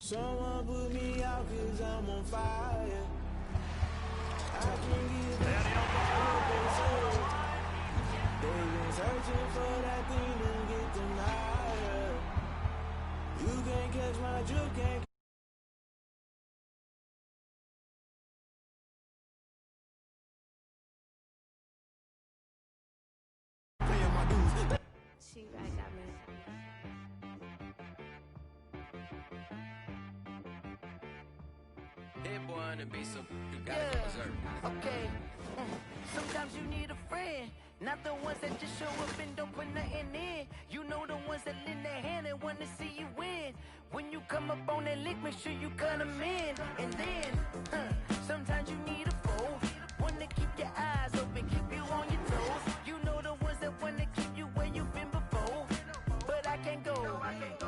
Someone put me out cause I'm on fire. I can't give up what they say. They've been searching for that thing to get them higher. You can't catch my drift, can't. Paying my dues. She right, got me. That boy on the beat, so you gotta go berserk. Okay. Sometimes you need a friend, not the ones that just show up and don't put nothing in. You know the ones that lend their hand and wanna see you win. When you come up on that lick, make sure you cut them in. And then, sometimes you need a foe, one to keep your eyes open, keep you on your toes. You know the ones that wanna keep you where you've been before. But I can't go,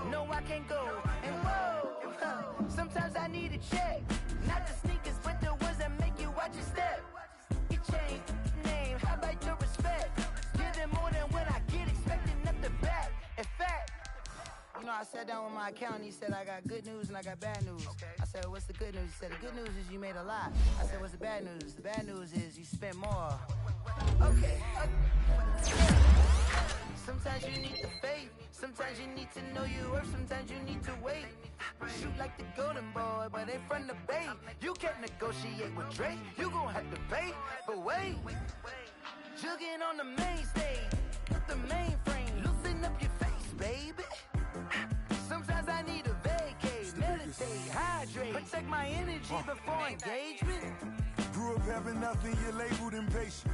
no I can't go. And whoa, sometimes I need a check. Not the sneakers, but the ones that make you watch your step. You change name, how about your respect? Give them more than what I get, expecting nothing back. In fact, you know, I sat down with my accountant, he said I got good news and I got bad news. I said, what's the good news? He said, the good news is you made a lot. I said, what's the bad news? The bad news is you spent more. Okay. Sometimes you need the faith, sometimes you need to know your worth, sometimes you need to wait. Shoot like the golden boy, but they from the bay. You can't negotiate with Drake, you gon' have to pay. But wait, jugging on the main stage, with the mainframe, loosen up your face, baby. Sometimes I need a vacate, meditate, hydrate, protect my energy before engagement. Grew up having nothing, you're labeled impatient.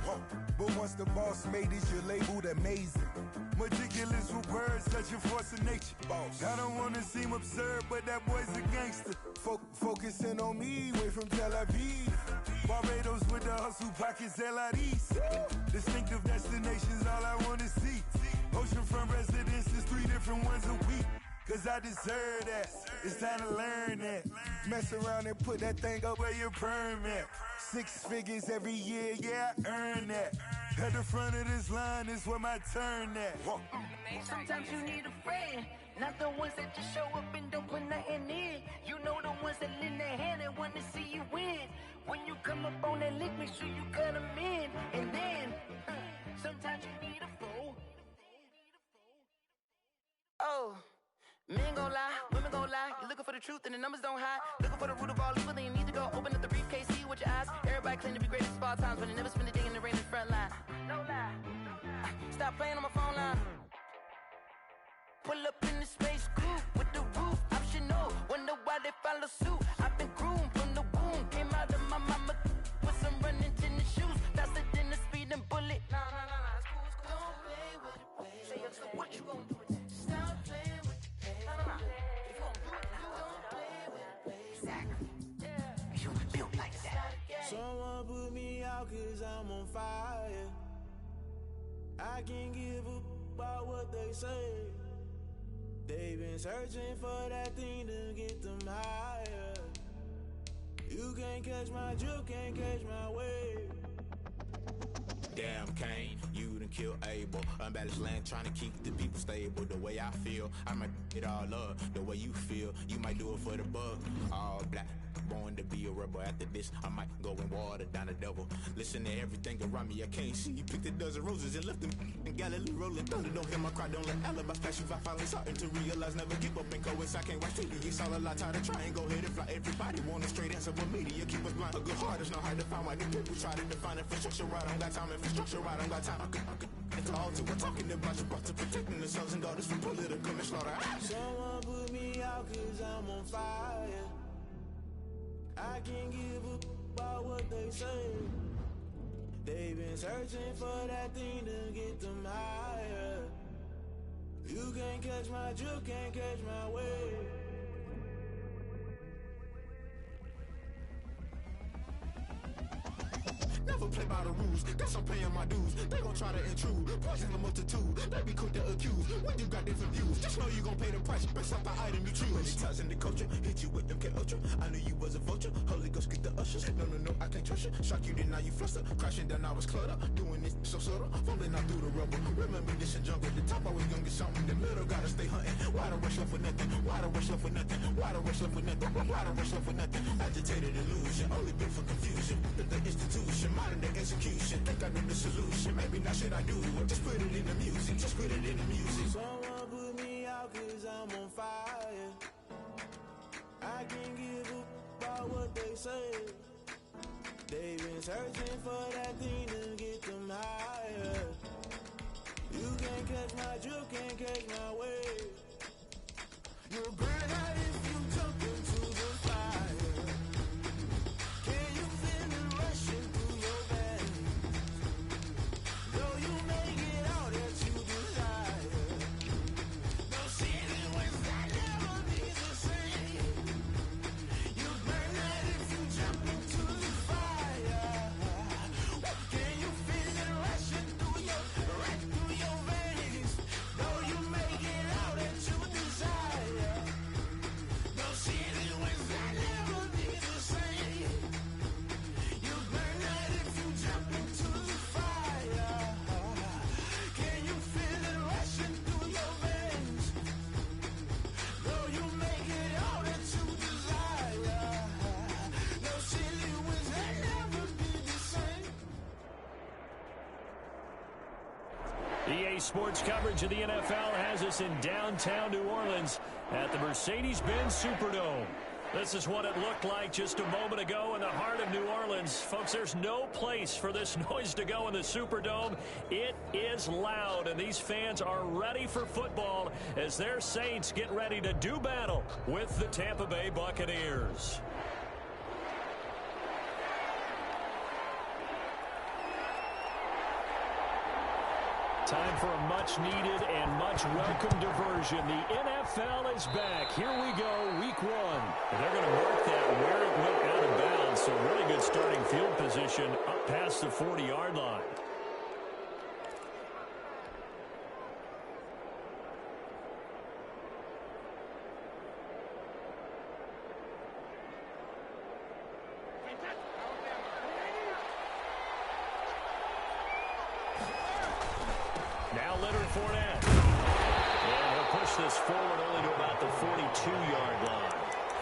But once the boss made it, you're labeled amazing. Meticulous with words, such a force of nature. I don't wanna seem absurd, but that boy's a gangster. Focusing on me, way from Tel Aviv. Barbados with the hustle pockets, LIDs. Distinctive destinations, all I wanna see. Oceanfront residences, 3 different ones a week. Cause I deserve that, it's time to learn that. Mess around and put that thing up where your permit. 6 figures every year, yeah, I earn that. At the front of this line is where my turn at. Sometimes you need a friend, not the ones that just show up and don't put nothing in. You know the ones that lend their hand and want to see you win. When you come up on that lick, make sure you cut them in. And then, sometimes you need a foe. Oh. Men gon' lie, women gon' lie. You're looking for the truth and the numbers don't hide. Looking for the root of all evil, then you need to go open up the briefcase, see with your eyes. Everybody claim to be greatest of all times, but they never spend a day in the rain in the front line. No lie. Stop playing on my phone line. Pull up in the space coupe with the roof optional. Wonder why they follow suit. I've been groomed from the womb. Came out of my mama with some running tennis shoes. Faster than the speeding bullet. Nah, it's cool, it's cool. Don't play with it, baby. Say, so what you gon' do with it? Stop playing with it. Someone put me out cause I'm on fire. I can't give up about what they say. They've been searching for that thing to get them higher. You can't catch my drift, can't catch my wave. Damn Kane, you done killed Abel. Unbalanced land trying to keep the people stable. The way I feel, I might it all up. The way you feel, you might do it for the bug. All black, born to be a rebel. After this, I might go and water down the devil. Listen to everything around me, I can't see. Picked a dozen roses and left them in Galilee rolling thunder. Don't hear my cry, don't let alibis flash. If I finally starting to realize, never give up and coincide. I can't watch TV, it's all a lot. Time to try and go ahead and fly. Everybody want a straight answer, but media keep us blind. A good heart is not hard to find. Why the people try to define infrastructure right? I don't got time, infrastructure right, I don't got time. It's all to we're talking about you brought to protecting the sons and daughters from political manslaughter. Someone put me out cause I'm on fire. I can't give up about what they say. They've been searching for that thing to get them higher. You can't catch my drift, can't catch my wave. Never don't play by the rules. Guess I'm paying my dues. They gon' try to intrude. Poison the multitude. They be quick to accuse. When you got different views, just know you gon' pay the price based off the item you choose. Many times in the culture, hit you with them K-Ultra. I knew you was a vulture. Holy Ghost get the ushers. No, I can't trust you. Shock you, then now you fluster. Crashing down, I was cluttered. Doing this so subtle. Fumbling out through the rubble. Remember this in jungle. The top always gonna get something. The middle gotta stay hunting. Why the rush left for nothing? Why the rush left for nothing? Why the rush left for nothing? Why the rush left for nothing? Agitated illusion. Only built for confusion. The institution. Modern day execution. Think I know the solution. Maybe not shit I do. Just put it in the music. Just put it in the music. Someone put me out cause I'm on fire. I can't give a about what they say. They've been searching for that thing to get them higher. You can't catch my drift, can't catch my wave. You'll burn out if you jump into the fire. Can you feel it rushing through your veins? Though you may get all that you desire. No city was that never be the same. You'll burn out if you jump into the fire. Can you feel it rushing through your veins? Though you may get all that you desire. No city was that never be the same. You'll burn out if you jump into the fire. Can you feel it rushing through your veins? Though you may get all that you desire. No city was that never be the same. EA Sports coverage of the NFL has us in downtown New Orleans at the Mercedes-Benz Superdome. This is what it looked like just a moment ago in the heart of New Orleans. Folks, there's no place for this noise to go in the Superdome. It is loud, and these fans are ready for football as their Saints get ready to do battle with the Tampa Bay Buccaneers. Time for a much-needed and much-welcome diversion. The NFL is back. Here we go, week one. And they're going to mark that where it went out of bounds. So really good starting field position up past the 40-yard line. This forward only to about the 42-yard line.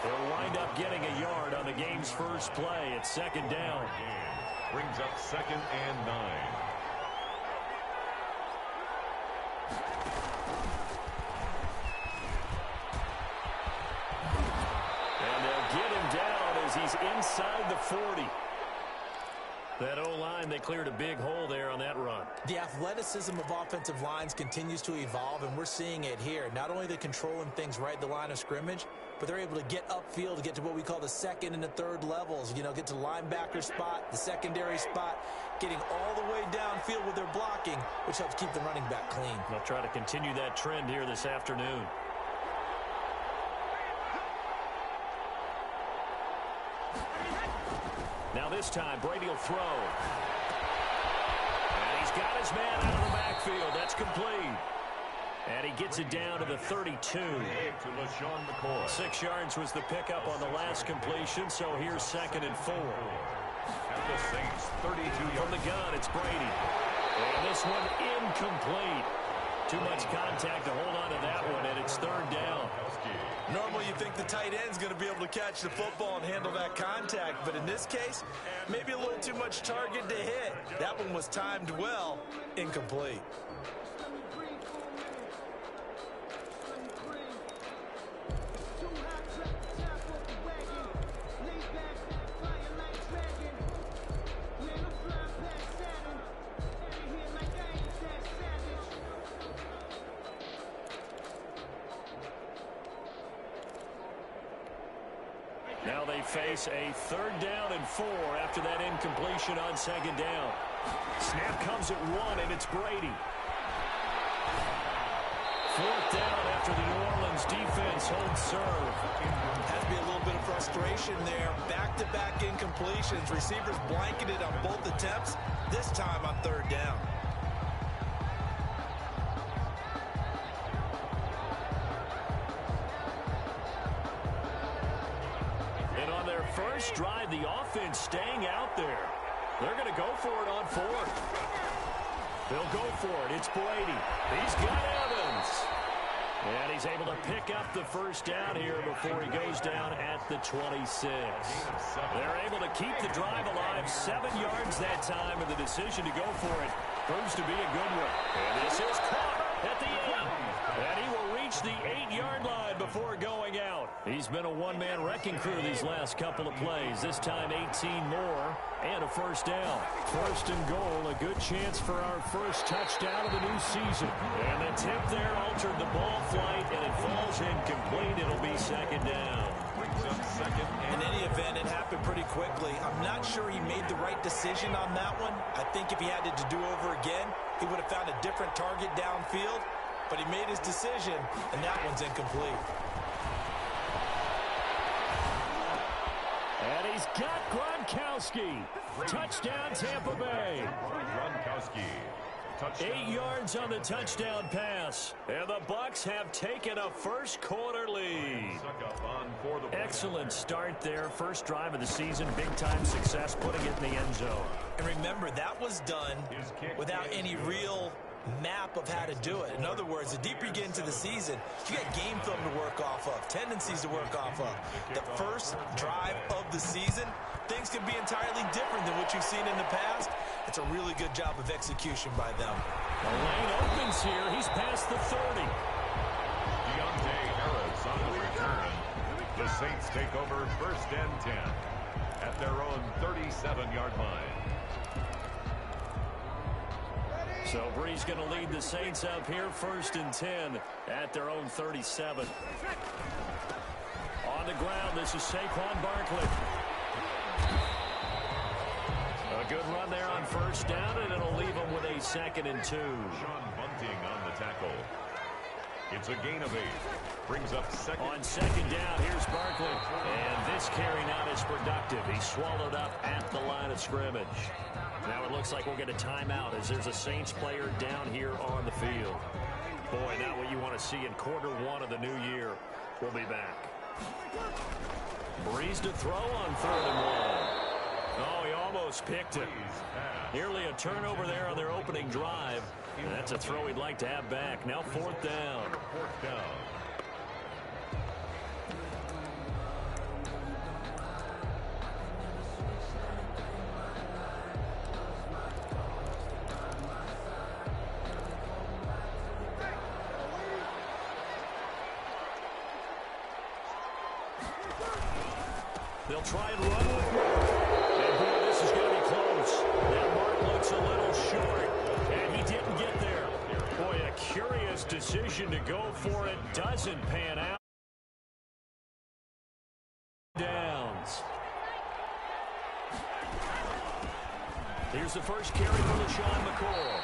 They'll wind up getting a yard on the game's first play. It's second down. Brings up 2nd and 9. And they'll get him down as he's inside the 40. That O-line, they cleared a big hole there on that run. The athleticism of offensive lines continues to evolve, and we're seeing it here. Not only are they controlling things right at the line of scrimmage, but they're able to get upfield to get to what we call the second and the third levels. You know, get to the linebacker spot, the secondary spot, getting all the way downfield with their blocking, which helps keep the running back clean. They'll try to continue that trend here this afternoon. Now this time, Brady will throw. And he's got his man out of the backfield. That's complete. And he gets it down to the 32. 6 yards was the pickup on the last completion, so here's 2nd and 4. At the Saints, 32 yards. From the gun, it's Brady. And this one incomplete. Too much contact to hold on to that one, and it's 3rd down. Normally you think the tight end's going to be able to catch the football and handle that contact, but in this case, maybe a little too much target to hit. That one was timed well, incomplete. Now they face a 3rd down and 4 after that incompletion on 2nd down. Snap comes at 1, and it's Brady. 4th down after the New Orleans defense holds serve. Has to be a little bit of frustration there. Back-to-back incompletions. Receivers blanketed on both attempts, this time on third down. And on their first drive, the offense staying out there. They're going to go for it on fourth. They'll go for it. It's Brady. He's got Evans. And he's able to pick up the first down here before he goes down at the 26. They're able to keep the drive alive. 7 yards that time, and the decision to go for it proves to be a good one. And this is caught at the end. And he will reach the 8-yard line before going out. He's been a one-man wrecking crew these last couple of plays. This time 18 more and a first down. First and goal, a good chance for our first touchdown of the new season. And the tip there altered the ball flight, and it falls incomplete. It'll be second down. In any event, it happened pretty quickly. I'm not sure he made the right decision on that one. I think if he had to do over again, he would have found a different target downfield. But he made his decision, and that one's incomplete. And he's got Gronkowski. Touchdown, Tampa Bay. Gronkowski. Touchdown. 8 yards on the touchdown pass. And the Bucs have taken a first-quarter lead. Excellent start there. First drive of the season. Big-time success, putting it in the end zone. And remember, that was done without any real map of how to do it. In other words, the deeper you get into the season, you got game film to work off of, tendencies to work off of. The first drive of the season, things can be entirely different than what you've seen in the past. It's a really good job of execution by them. The lane opens here. He's past the 30. Deontay Harris on the return. The Saints take over first and 10 at their own 37-yard line. So Bree's going to lead the Saints up here, first and 10 at their own 37. On the ground, this is Saquon Barkley. A good run there on first down, and it'll leave him with a 2nd and 2. Sean Bunting on the tackle. It's a gain of 8. Brings up second. On second down, here's Barkley. And this carry not as productive. He's swallowed up at the line of scrimmage. Now it looks like we'll get a timeout as there's a Saints player down here on the field. Boy, not what you want to see in quarter one of the new year. We'll be back. Breeze to throw on 3rd and 1. Oh, he almost picked it. Nearly a turnover there on their opening drive. And that's a throw he'd like to have back. Now 4th down. 4th down. They'll try and run with Mark. And boy, this is going to be close. That Mark looks a little short, and he didn't get there. Boy, a curious decision to go for it. Doesn't pan out. Downs. Here's the first carry for LaShawn McCoy.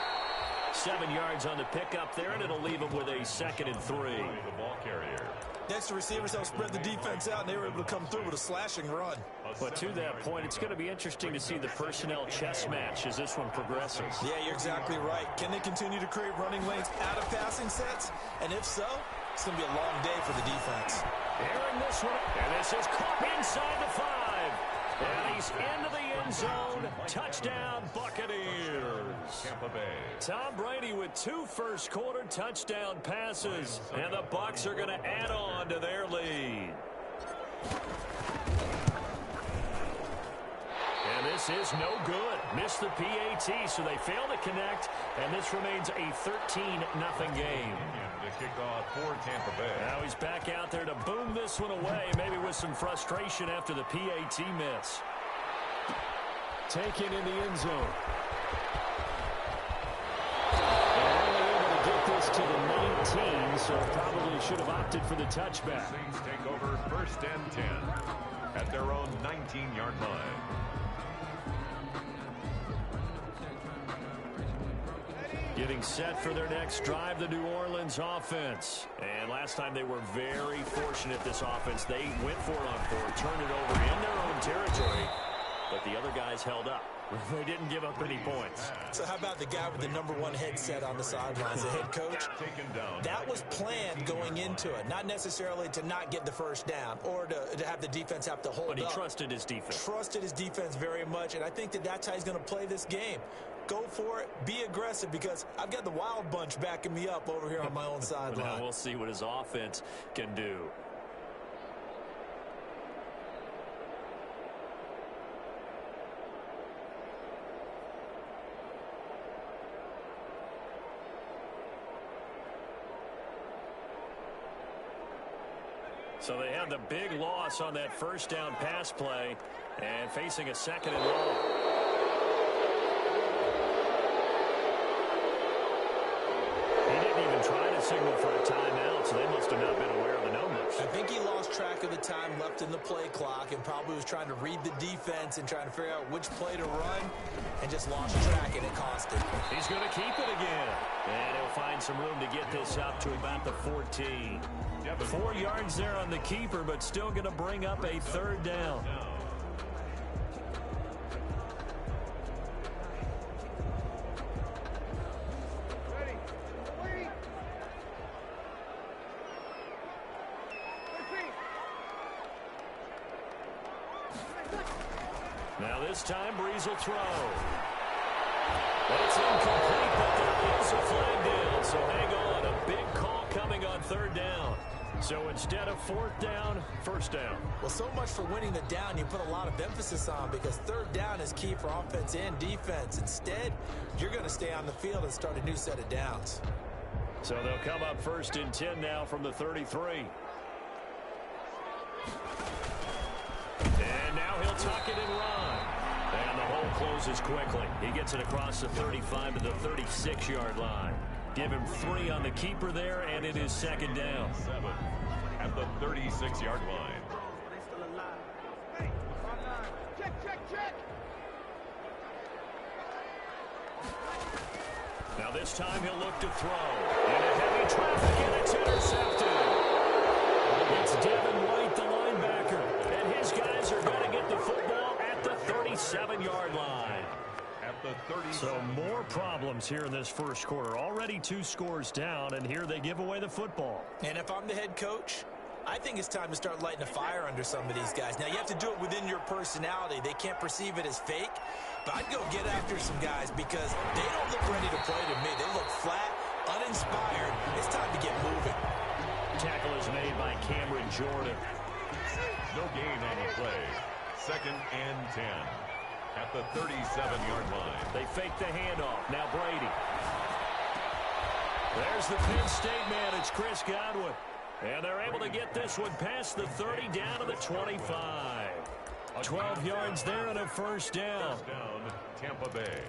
7 yards on the pickup there, and it'll leave him with a 2nd and 3. The ball carrier. Next, the receivers helped spread the defense out, and they were able to come through with a slashing run. But to that point, it's going to be interesting to see the personnel chess match as this one progresses. Yeah, you're exactly right. Can they continue to create running lanes out of passing sets? And if so, it's going to be a long day for the defense. Airing this one, and this is caught inside the 5. And he's into the end zone. Touchdown, Buccaneers. Tampa Bay. Tom Brady with 2 first-quarter touchdown passes. And the Bucs are going to add on to their lead. And this is no good. Missed the PAT, so they fail to connect. And this remains a 13-0 game. The kickoff for Tampa Bay. Now he's back out there to boom this one away, maybe with some frustration after the PAT miss. Taken in the end zone. And only able to get this to the 19, so probably should have opted for the touchback. Saints take over first and 10 at their own 19-yard line. Getting set for their next drive, the New Orleans offense. And last time they were very fortunate, this offense. They went for it on fourth, turned it over in their own territory, but the other guys held up. They didn't give up any points. So how about the guy with the #1 headset on the sidelines, the head coach? That was planned going into it, not necessarily to not get the first down or to have the defense have to hold up. But he trusted his defense. Trusted his defense very much, and I think that that's how he's going to play this game. Go for it, be aggressive, because I've got the Wild Bunch backing me up over here on my own sideline. Now we'll see what his offense can do. So they had the big loss on that first down pass play and facing a 2nd and long. He didn't even try to signal for a timeout, so they must have not been aware of the numbers. I think he lost track of the time left in the play clock and probably was trying to read the defense and trying to figure out which play to run and just lost track, and it cost him. He's going to keep it again. And he'll find some room to get this up to about the 14. 4 yards there on the keeper, but still going to bring up a 3rd down. Now this time, Breeze will throw. It's incomplete, but there is a flag down. So hang on, a big call coming on 3rd down. So instead of 4th down, 1st down. Well, so much for winning the down you put a lot of emphasis on, because 3rd down is key for offense and defense. Instead, you're going to stay on the field and start a new set of downs. So they'll come up 1st and 10 now from the 33. And now he'll tuck it and run. And the hole closes quickly. He gets it across the 35 to the 36-yard line. Give him 3 on the keeper there, and it is 2nd down. 7 at the 36-yard line. Now this time he'll look to throw. And a heavy traffic, and it's intercepted. It's Devin White, the linebacker. And his guys are going to get the football at the 37-yard line. So more problems here in this first quarter. Already 2 scores down, and here they give away the football. And if I'm the head coach, I think it's time to start lighting a fire under some of these guys. Now, you have to do it within your personality. They can't perceive it as fake, but I'd go get after some guys because they don't look ready to play to me. They look flat, uninspired. It's time to get moving. Tackle is made by Cameron Jordan. No gain on the play. 2nd and 10. At the 37-yard line. They fake the handoff. Now Brady. There's the Penn State man. It's Chris Godwin. And they're able to get this one past the 30 down to the 25. 12 yards there and a 1st down. First down, Tampa Bay.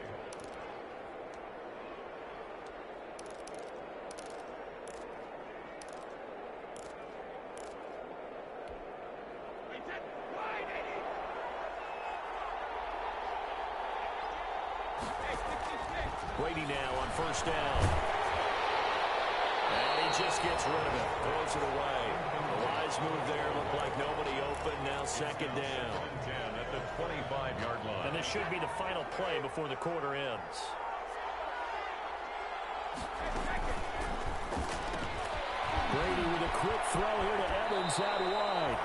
Brady now on 1st down. And he just gets rid of it. Throws it away. The wise move there. Looked like nobody open. Now 2nd down. 10 at the 25-yard line. And this should be the final play before the quarter ends. Brady with a quick throw here to Evans out wide.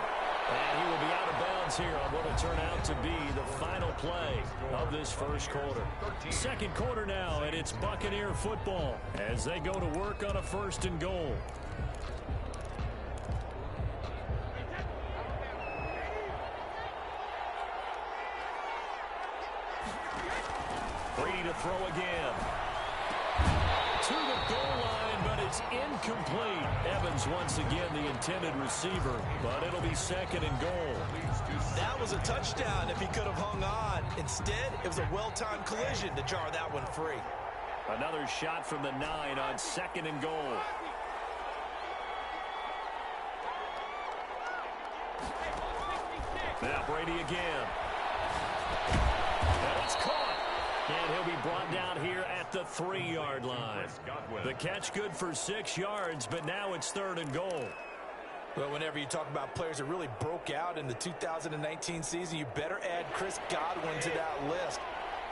And he will be out of bounds here on what will turn out to be the final play of this first quarter. 2nd quarter now, and it's Buccaneer football as they go to work on a 1st and goal. Brady to throw again. To the goal line, but it's incomplete. Evans once again the intended receiver, but it'll be 2nd and goal. That was a touchdown if he could have hung on. Instead, it was a well-timed collision to jar that one free. Another shot from the 9 on 2nd and goal. Now Brady again. And it's caught. And he'll be brought down here at the 3-yard line. The catch good for 6 yards, but now it's 3rd and goal. Well, whenever you talk about players that really broke out in the 2019 season, you better add Chris Godwin to that list.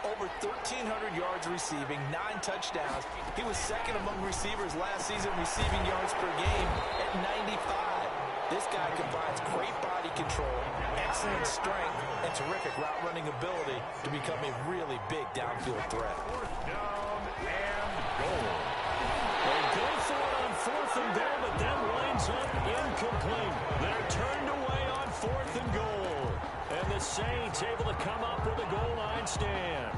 Over 1,300 yards receiving, 9 touchdowns. He was second among receivers last season receiving yards per game at 95. This guy combines great body control, excellent strength, and terrific route running ability to become a really big downfield threat. 4th down and goal. They go for it on 4th and goal, but then winds up incomplete. They're turned away on 4th and goal. And the Saints able to come up with a goal line stand.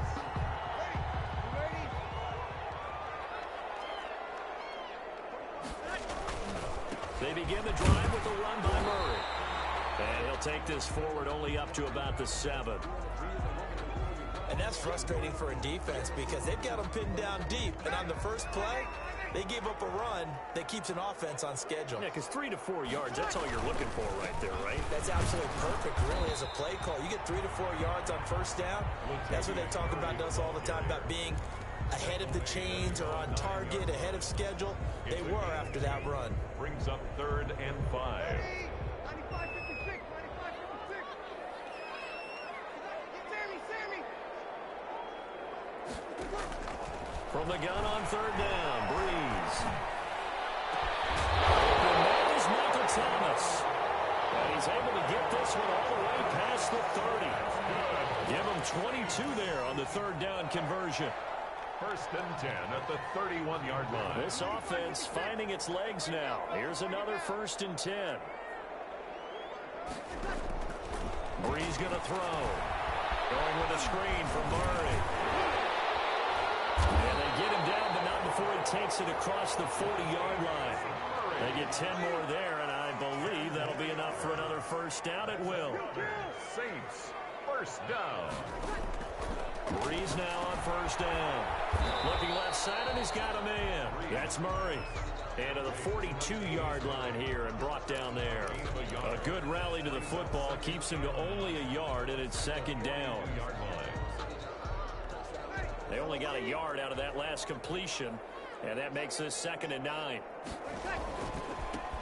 They begin the drive with a run by Murray. And he'll take this forward only up to about the 7. And that's frustrating for a defense because they've got them pinned down deep. And on the first play, they gave up a run that keeps an offense on schedule. Yeah, because 3 to 4 yards, that's all you're looking for right there, right? That's absolutely perfect, really, as a play call. You get 3 to 4 yards on first down. That's what they talk about us all the time, about being ahead of the chains or on target, ahead of schedule. They were after that run. Brings up 3rd and 5. From the gun on 3rd down, Breeze. And that is Michael Thomas. And he's able to get this one all the way past the 30. Give him 22 there on the 3rd down conversion. 1st and 10 at the 31-yard line. This offense finding its legs now. Here's another 1st and 10. Breeze going to throw. Going with a screen from Murray. And they get him down, but not before he takes it across the 40-yard line. They get 10 more there, and I believe that'll be enough for another 1st down at will. Saints, 1st down. Breeze now on 1st down. Looking left side, and he's got a man. That's Murray. And to the 42-yard line here and brought down there. A good rally to the football keeps him to only a yard, and it's 2nd down. They only got a yard out of that last completion, and that makes this 2nd and 9.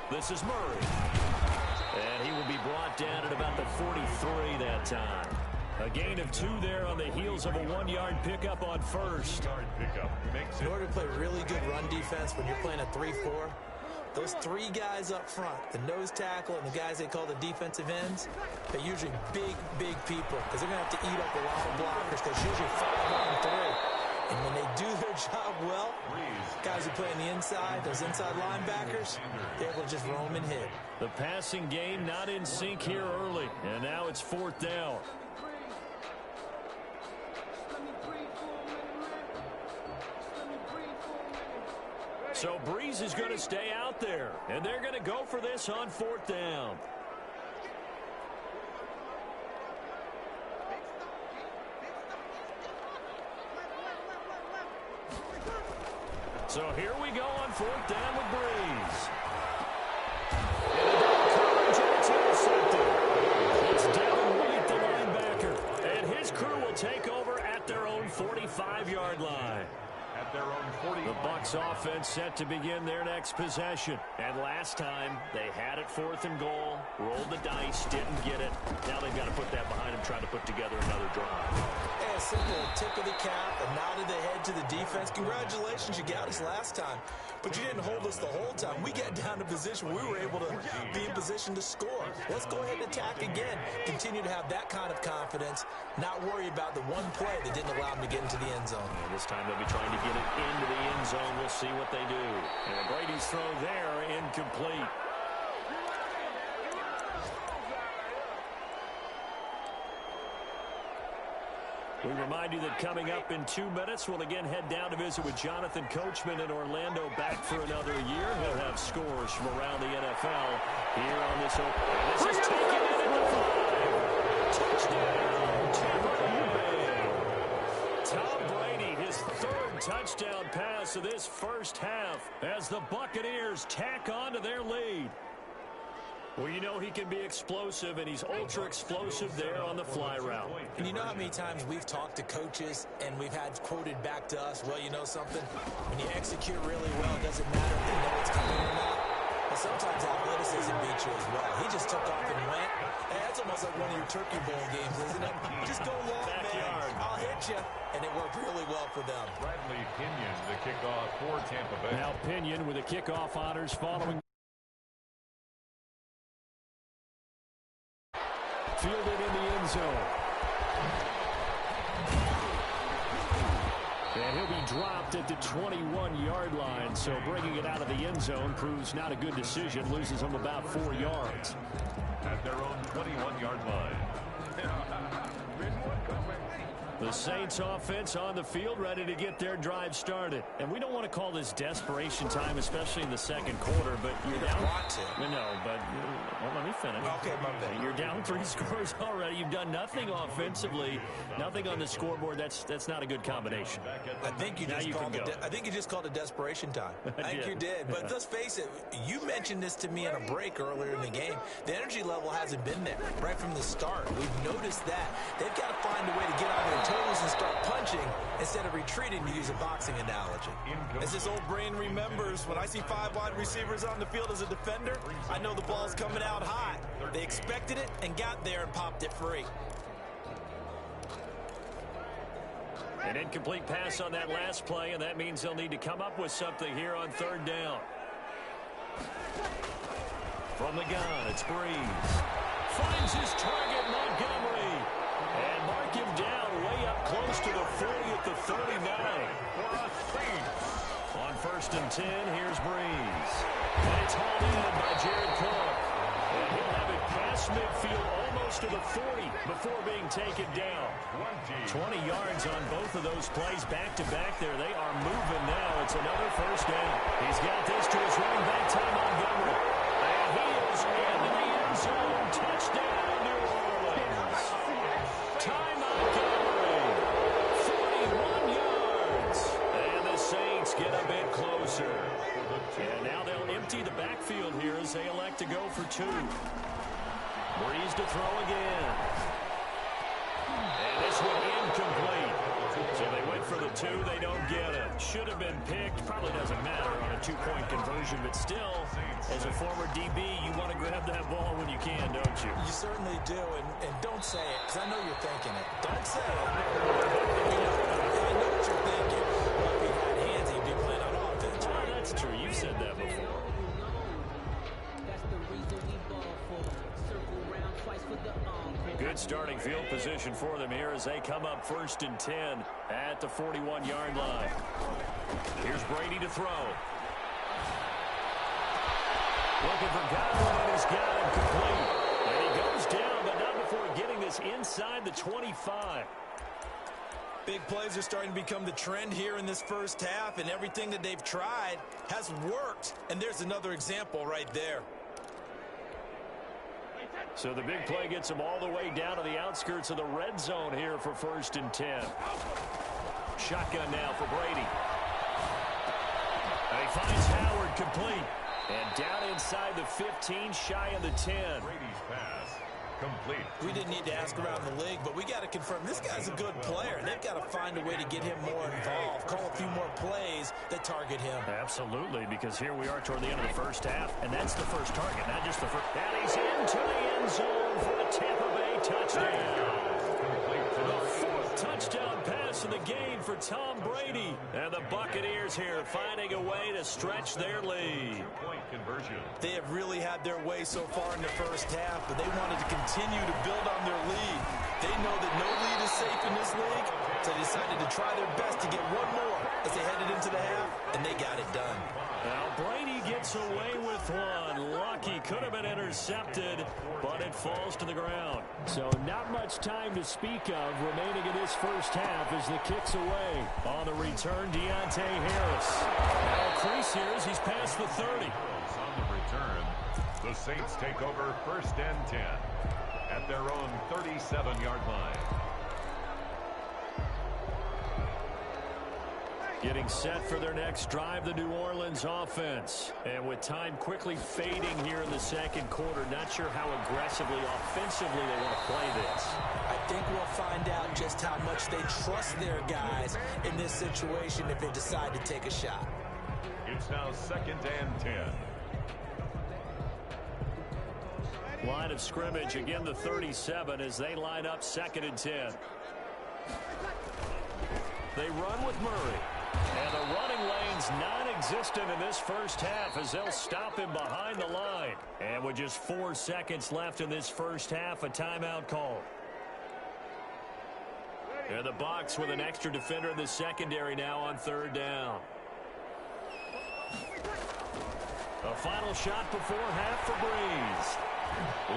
This is Murray. And he will be brought down at about the 43 that time. A gain of 2 there on the heels of a 1-yard pickup on 1st. In order to play really good run defense when you're playing a 3-4, those 3 guys up front, the nose tackle and the guys they call the defensive ends, they're usually big, big people because they're going to have to eat up a lot of blockers because usually 5 on 3. And when they do their job well, guys who play on the inside, those inside linebackers, they're able to just roam and hit. The passing game not in sync here early, and now it's 4th down. So Breeze is going to stay out there, and they're going to go for this on 4th down. So here we go on 4th down with Breeze. And it's intercepted. It's Devin White, the linebacker, and his crew will take over at their own 45-yard line. Their own 40. The Bucs offense set to begin their next possession. And last time, they had it 4th and goal, rolled the dice, didn't get it. Now they've got to put that behind them, trying to put together another drive. Yeah, a simple tip of the cap, a nod of the head to the defense. Congratulations, you got us last time. But you didn't hold us the whole time. We got down to position where we were able to be in position to score. Let's go ahead and attack again. Continue to have that kind of confidence, not worry about the one play that didn't allow them to get into the end zone. And this time they'll be trying to get it into the end zone. We'll see what they do. And Brady's throw there, incomplete. We remind you that coming up in 2 minutes, we'll again head down to visit with Jonathan Coachman in Orlando, back for another year. He'll have scores from around the NFL here on this open. This is taken in at the 5. Touchdown, Tampa Bay. Tom Brady, his 3rd touchdown pass of this first half as the Buccaneers tack on to their lead. Well, you know he can be explosive, and he's ultra-explosive there on the fly route. And you know how many times we've talked to coaches and we've had quoted back to us, well, you know something? When you execute really well, it doesn't matter if they know it's coming or not. But sometimes athleticism beats you as well. He just took off and went. Hey, that's almost like one of your Turkey Bowl games, isn't it? Just go long, Backyard. man. I'll hit you. And it worked really well for them. Bradley Pinion, the kickoff for Tampa Bay. Now Pinion with the kickoff honors following. Fielded in the end zone. And he'll be dropped at the 21-yard line, so bringing it out of the end zone proves not a good decision. Loses him about 4 yards. At their own 21-yard line. The Saints offense on the field, ready to get their drive started. And we don't want to call this desperation time, especially in the second quarter, but you're down. Want to. No, but well, let me finish. Okay, my bad. You're down 3 scores already. You've done nothing offensively, nothing on the scoreboard. That's not a good combination. I think you just called it desperation time. I think you did. But let's face it, you mentioned this to me in a break earlier in the game. The energy level hasn't been there right from the start. We've noticed that. They've got to find a way to get on their toes and start punching instead of retreating, to use a boxing analogy. As this old brain remembers, when I see 5 wide receivers on the field as a defender, I know the ball's coming out hot. They expected it and got there and popped it free. An incomplete pass on that last play, and that means they'll need to come up with something here on 3rd down. From the gun, it's Breeze. Finds his target, Montgomery. And mark him down way up close to the 40 at the 39. On 1st and 10, here's Breeze. And it's hauled in by Jared Cook. And he'll have it past midfield almost to the 40 before being taken down. 20 yards on both of those plays back-to-back there. They are moving now. It's another 1st down. He's got this to his running back, Ty Montgomery. And he is in the end zone. Touchdown, New Orleans. Ty Montgomery, 41 yards. And the Saints get a bit closer. And now they'll empty the backfield here as they elect to go for 2. Breeze to throw again. And this one incomplete. So they went for the 2. They don't get it. Should have been picked. Probably doesn't matter on a 2-point conversion. But still, as a former DB, you want to grab that ball when you can, don't you? You certainly do. And don't say it, because I know you're thinking it. Don't say it. I know what you're thinking. Well, if he had hands, he'd be playing on offense. Oh, that's true. You've said that before. Good starting field position for them here as they come up 1st and 10 at the 41-yard line. Here's Brady to throw. Looking for Godwin, and he's got him complete. And he goes down, but not before getting this inside the 25. Big plays are starting to become the trend here in this first half, and everything that they've tried has worked. And there's another example right there. So the big play gets him all the way down to the outskirts of the red zone here for 1st and 10. Shotgun now for Brady. And he finds Howard complete. And down inside the 15, shy of the 10. Brady's pass complete. We didn't need to ask around the league, but we got to confirm this guy's a good player. They've got to find a way to get him more involved, call a few more plays that target him. Absolutely, because here we are toward the end of the first half, and that's the first target, not just the first. And he's into the end zone for the Tampa Bay touchdown. The 4th touchdown pass in the game for Tom Brady. And the Buccaneers here finding a way to stretch their lead. Point conversion. They have really had their way so far in the first half, but they wanted to continue to build on their lead. They know that no lead is safe in this league, so they decided to try their best to get one more as they headed into the half, and they got it done. Now Brady gets away with one. Lucky, could have been intercepted, but it falls to the ground. So not much time to speak of remaining in this first half as the kick's away. On the return, Deontay Harris. Now crease here as he's past the 30. On the return, the Saints take over 1st and 10 at their own 37-yard line. Getting set for their next drive, the New Orleans offense. And with time quickly fading here in the second quarter, not sure how aggressively, offensively they want to play this. I think we'll find out just how much they trust their guys in this situation if they decide to take a shot. It's now 2nd and 10. Line of scrimmage, again the 37 as they line up 2nd and 10. They run with Murray. And the running lane's non-existent in this first half as they'll stop him behind the line. And with just 4 seconds left in this first half, a timeout call. And the Bucs with an extra defender in the secondary now on 3rd down. A final shot before half for Breeze.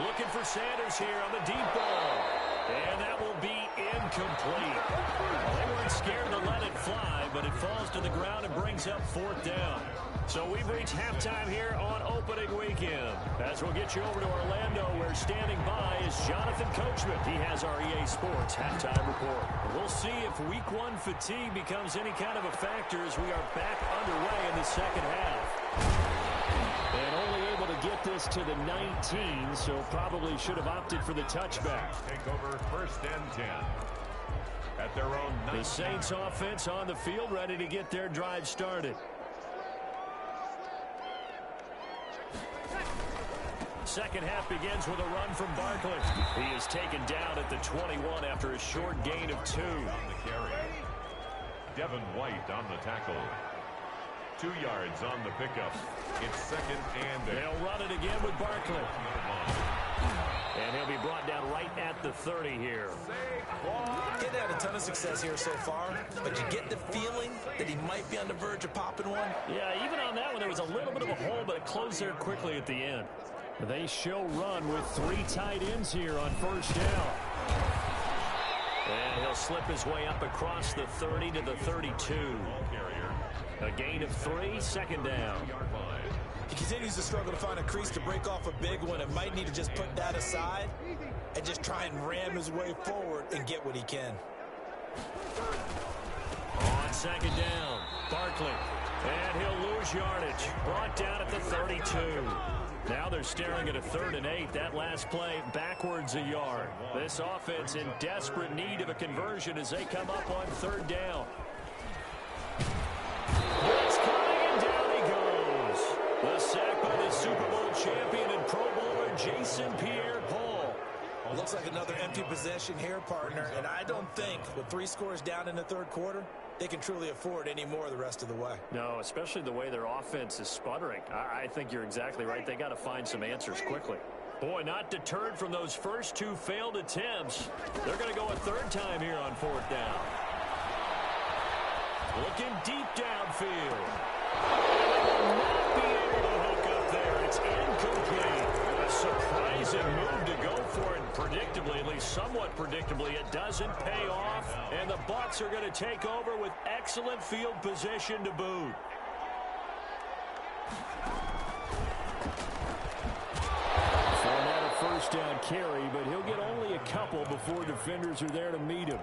Looking for Sanders here on the deep ball. And that will be incomplete. Well, they weren't scared to let it fly, but it falls to the ground and brings up 4th down. So we've reached halftime here on opening weekend. As we'll get you over to Orlando, where standing by is Jonathan Coachman. He has our EA Sports halftime report. We'll see if week 1 fatigue becomes any kind of a factor as we are back underway in the second half. And only able to get this to the 19, so probably should have opted for the touchback. Take over 1st and 10. At their own 19. The Saints offense on the field, ready to get their drive started. Second half begins with a run from Barkley. He is taken down at the 21 after a short gain of 2. On the carry. Devin White on the tackle. 2 yards on the pickup. It's 2nd and 8. They'll run it again with Barkley. And he'll be brought down right at the 30 here. He's had a ton of success here so far, but you get the feeling that he might be on the verge of popping one. Yeah, even on that one, there was a little bit of a hole, but it closed there quickly at the end. They show run with 3 tight ends here on 1st down. And he'll slip his way up across the 30 to the 32. A gain of 3, 2nd down. He continues to struggle to find a crease to break off a big one and might need to just put that aside and just try and ram his way forward and get what he can. On 2nd down, Barkley. And he'll lose yardage. Brought down at the 32. Now they're staring at a 3rd and 8. That last play backwards a yard. This offense in desperate need of a conversion as they come up on 3rd down. Blitz coming, and down he goes. The sack by the Super Bowl champion and Pro Bowler Jason Pierre-Paul. Looks like another empty possession here, partner, and I don't think with 3 scores down in the 3rd quarter, they can truly afford any more the rest of the way. No, especially the way their offense is sputtering. I think you're exactly right. They got to find some answers quickly. Boy, not deterred from those first 2 failed attempts. They're going to go a 3rd time here on 4th down. Looking deep downfield. They will not be able to hook up there. It's incomplete. A surprising move to go for it. Predictably, at least somewhat predictably, it doesn't pay off. And the Bucs are going to take over with excellent field position to boot. Fournette a 1st down carry, but he'll get only a couple before defenders are there to meet him.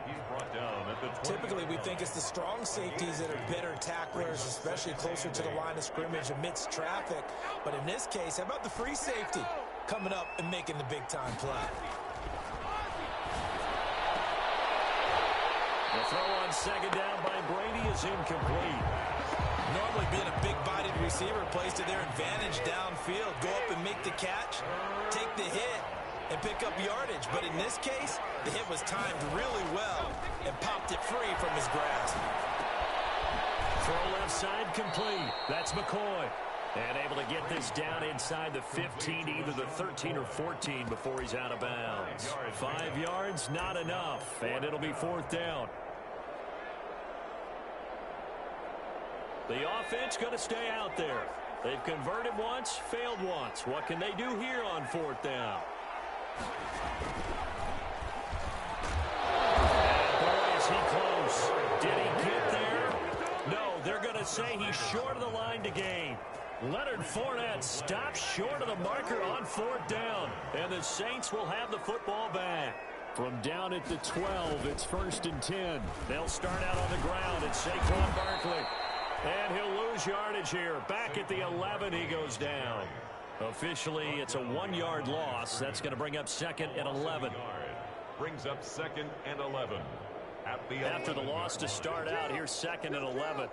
Typically, we think it's the strong safeties that are better tacklers, especially closer to the line of scrimmage amidst traffic. But in this case, how about the free safety coming up and making the big-time play? The throw on 2nd down by Brady is incomplete. Normally being a big-bodied receiver plays to their advantage downfield. Go up and make the catch, take the hit, and pick up yardage. But in this case, the hit was timed really well and popped it free from his grasp. Throw left side complete. That's McCoy. And able to get this down inside the 15, either the 13 or 14 before he's out of bounds. 5 yards, not enough. And it'll be 4th down. The offense going to stay out there. They've converted once, failed once. What can they do here on 4th down? And boy, is he close. Did he get there? No, they're going to say he's short of the line to gain. Leonard Fournette stops short of the marker on 4th down. And the Saints will have the football back. From down at the 12, it's 1st and 10. They'll start out on the ground. It's Saquon Barkley. And he'll lose yardage here. Back at the 11, he goes down. Officially, it's a 1-yard loss. That's going to bring up 2nd and 11. Brings up 2nd and 11. After the loss to start out, here's 2nd and 11.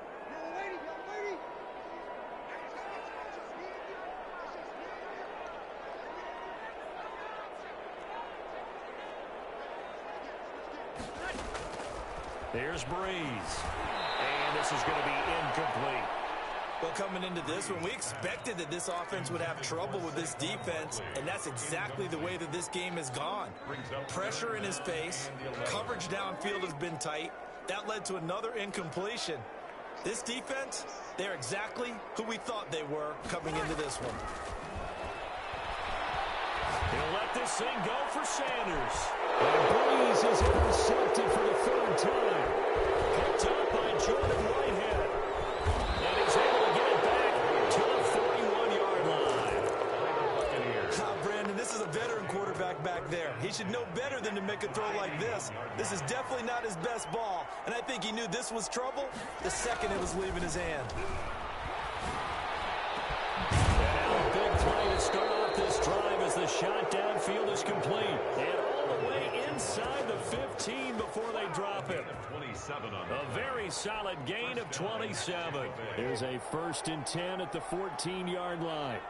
Here's Breeze. And this is going to be incomplete. Well, coming into this one, we expected that this offense would have trouble with this defense, and that's exactly the way that this game has gone. Pressure in his face, coverage downfield has been tight. That led to another incompletion. This defense, they're exactly who we thought they were coming into this one. He'll let this thing go for Sanders. And Breeze is intercepted for the 3rd time. Picked up by Jordan Whitehead. And he's able to get it back to the 41-yard line. Brandon, this is a veteran quarterback back there. He should know better than to make a throw like this. This is definitely not his best ball. And I think he knew this was trouble the second it was leaving his hand. And a big play to start off this drive as the shot downfield is complete. And all the way inside the 15 before they drop it. A very solid gain of 27. Here's a 1st and 10 at the 14-yard line.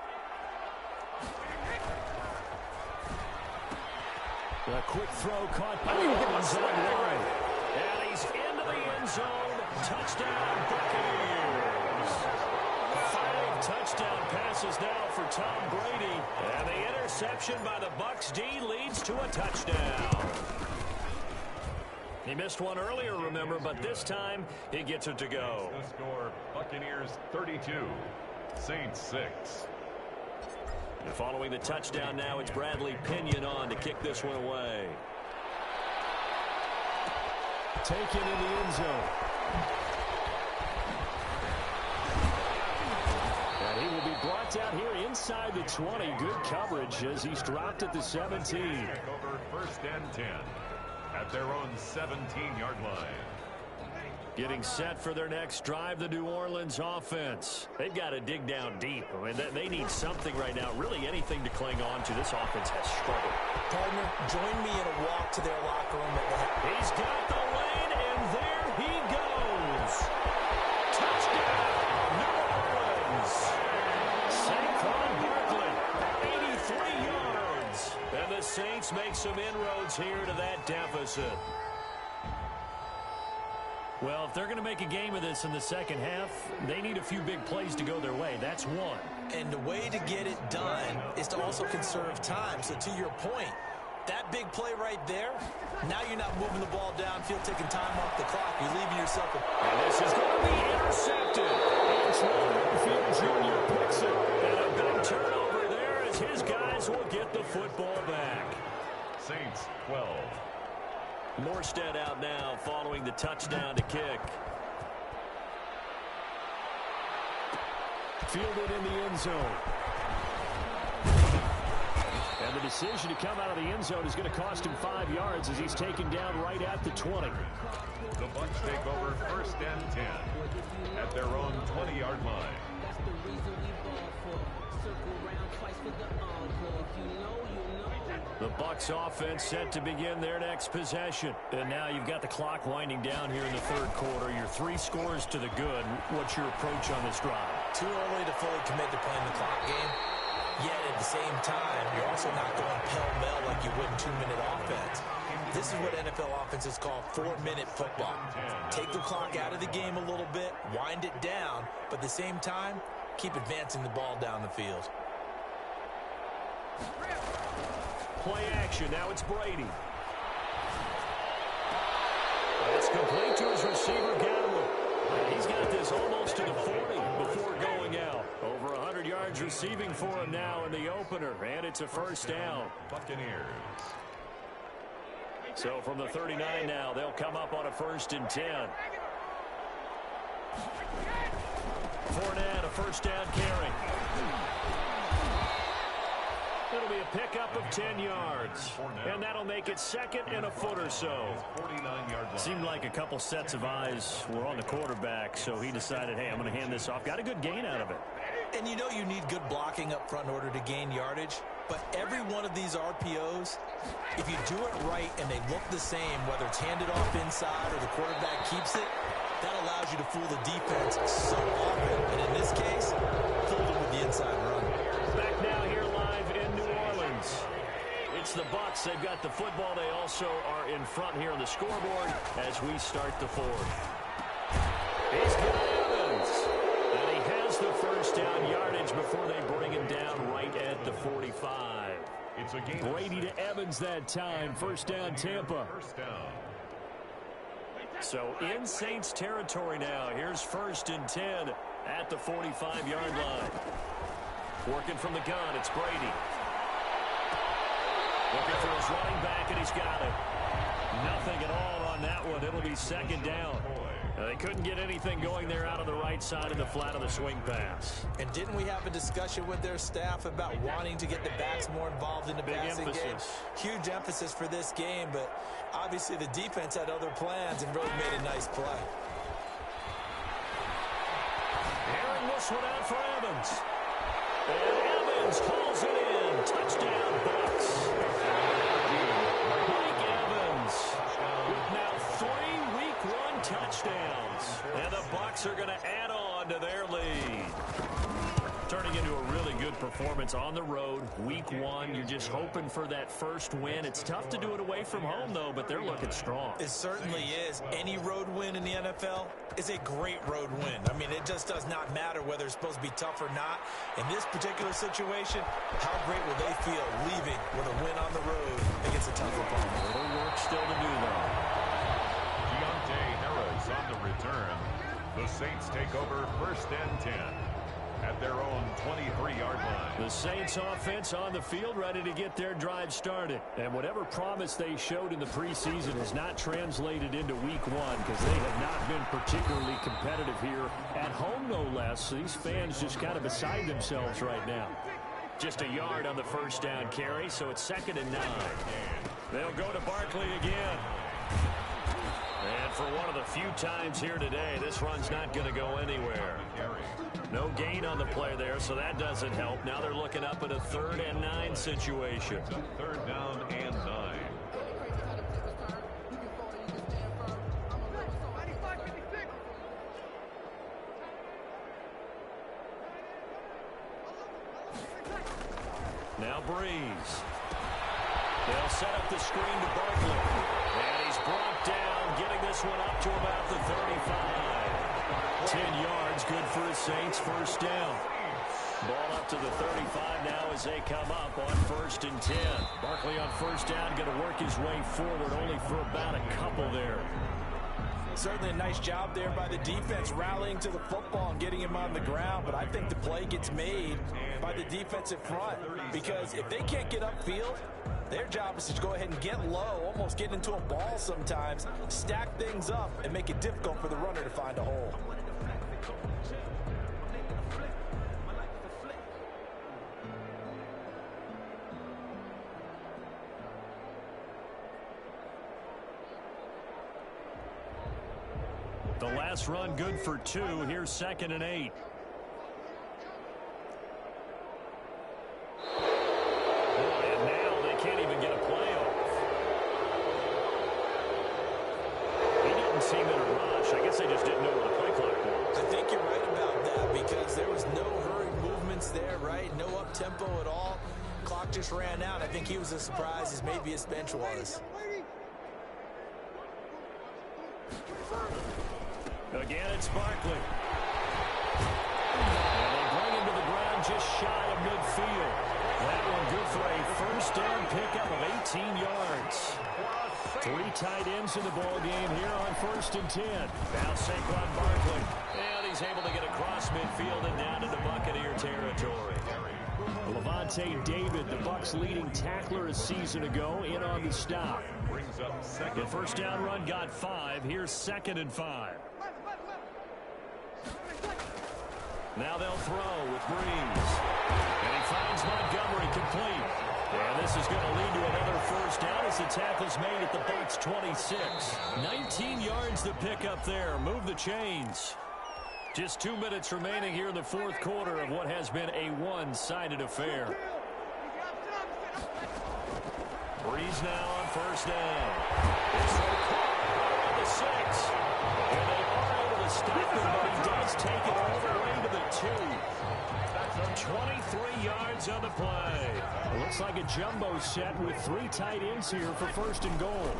A quick throw caught by Owens on right. And he's into the end zone. Touchdown, Buccaneers. 5 touchdown passes now for Tom Brady. And the interception by the Bucs D leads to a touchdown. He missed one earlier, remember, but this time he gets it to go. The score, Buccaneers 32, Saints 6. And following the touchdown now, it's Bradley Pinion on to kick this one away. Taken in the end zone. And he will be brought down here inside the 20. Good coverage as he's dropped at the 17. Over 1st and 10 at their own 17-yard line. Getting set for their next drive, the New Orleans offense. They've got to dig down deep. I mean, they need something right now, really anything to cling on to. This offense has struggled. Partner, join me in a walk to their locker room. He's got the lane, and there he goes. Touchdown, New Orleans. Saquon Barkley, 83 yards. And the Saints make some inroads here to that deficit. Well, if they're going to make a game of this in the second half, they need a few big plays to go their way. That's one. And the way to get it done is to also conserve time. So to your point, that big play right there, now you're not moving the ball downfield, taking time off the clock. You're leaving yourself a... And this is going to be intercepted. Antoine Winfield Jr. picks it. And a big turnover there as his guys will get the football back. Saints 12. Morstead out now following the touchdown to kick. Fielded in the end zone. And the decision to come out of the end zone is going to cost him 5 yards as he's taken down right at the 20. The Bucs take over 1st and 10 at their own 20-yard line. The Bucs offense set to begin their next possession. And now you've got the clock winding down here in the 3rd quarter. You're 3 scores to the good. What's your approach on this drive? Too early to fully commit to playing the clock game. Yet at the same time, you're also not going pell-mell like you would in 2-minute offense. This is what NFL offenses call 4-minute football. Take the clock out of the game a little bit, wind it down, but at the same time, keep advancing the ball down the field. Play action. Now it's Brady. That's complete to his receiver, Godwin. He's got this almost to the 40 before going out. Over 100 yards receiving for him now in the opener, and it's a 1st down. Buccaneers. So from the 39 now, they'll come up on a 1st and 10. Fournette, a 1st down carry. It'll be a pickup of 10 yards. And that'll make it second and a foot or so. Seemed like a couple sets of eyes were on the quarterback, so he decided, hey, I'm going to hand this off. Got a good gain out of it. And you know you need good blocking up front in order to gain yardage. But every one of these RPOs, if you do it right and they look the same, whether it's handed off inside or the quarterback keeps it, that allows you to fool the defense so often. And in this case, fool them with the inside run. Back now here live in New Orleans. It's the Bucs. They've got the football. They also are in front here on the scoreboard as we start the fourth. He's got Evans. And he has the first down yardage before they bring him down right at the 45. It's a game. Brady to Evans that time. First down, Tampa. First down. So in Saints territory now. Here's 1st and 10 at the 45-yard line. Working from the gun, it's Brady. Looking for his running back, and he's got it. Nothing at all on that one. It'll be second down. They couldn't get anything going there out of the right side of the flat of the swing pass. And didn't we have a discussion with their staff about wanting to get the backs more involved in the passing game? Huge emphasis for this game, but obviously the defense had other plans and really made a nice play. Airing this one out for Evans. And Evans hauls it in. Touchdown, Bucs. Mike Evans with now 3 Week 1 touchdowns. And the Bucs are going to add on to their lead. Turning into a really good performance on the road. Week 1, you're just hoping for that first win. It's tough to do it away from home, though, but they're looking strong. It certainly is. Any road win in the NFL is a great road win. I mean, it just does not matter whether it's supposed to be tough or not. In this particular situation, how great will they feel leaving with a win on the road against a tough opponent? A little work still to do, though. Harris on the return. The Saints take over 1st and 10 at their own 23-yard line. The Saints offense on the field ready to get their drive started. And whatever promise they showed in the preseason has not translated into Week 1 because they have not been particularly competitive here at home, no less. These fans just kind of beside themselves right now. Just a yard on the first down carry, so it's 2nd and 9. They'll go to Barkley again. And for one of the few times here today, this run's not going to go anywhere. No gain on the play there, so that doesn't help. Now they're looking up at a 3rd and 9 situation. 3rd down and 9. Now Breeze. They'll set up the screen to Barkley. And he's brought down, getting this one up to about the 35. 10 yards, good for the Saints, first down. Ball up to the 35 now as they come up on 1st and 10. Barkley on first down, going to work his way forward, only for about a couple there. Certainly a nice job there by the defense rallying to the football and getting him on the ground, but I think the play gets made by the defensive front because if they can't get upfield, their job is to go ahead and get low, almost get into a ball sometimes, stack things up, and make it difficult for the runner to find a hole. The last run good for 2. Here's 2nd and 8. And now they can't even get a play off. He didn't seem in a rush. I guess they just didn't know where the play clock was. I think you're right about that because there was no hurried movements there, right? No up-tempo at all. Clock just ran out. I think he was as surprised as maybe his bench was. Again, it's Barkley. And they bring him to the ground just shy of midfield. That one good for a first down pickup of 18 yards. 3 tight ends in the ball game here on 1st and 10. Now Saquon Barkley. And he's able to get across midfield and down into Buccaneer territory. Levante David, the Bucs' leading tackler a season ago, in on the stop. The first down run got 5. Here's 2nd and 5. Now they'll throw with Breeze. And he finds Montgomery complete. And this is going to lead to another first down as the tackle's made at the Bucs 26. 19 yards to pick up there. Move the chains. Just 2 minutes remaining here in the fourth quarter of what has been a one-sided affair. Breeze now on first down. It's caught at the 6. And they are able to stop him, but he does take it all the way to the 2. 23 yards on the play. It looks like a jumbo set with 3 tight ends here for first and goal.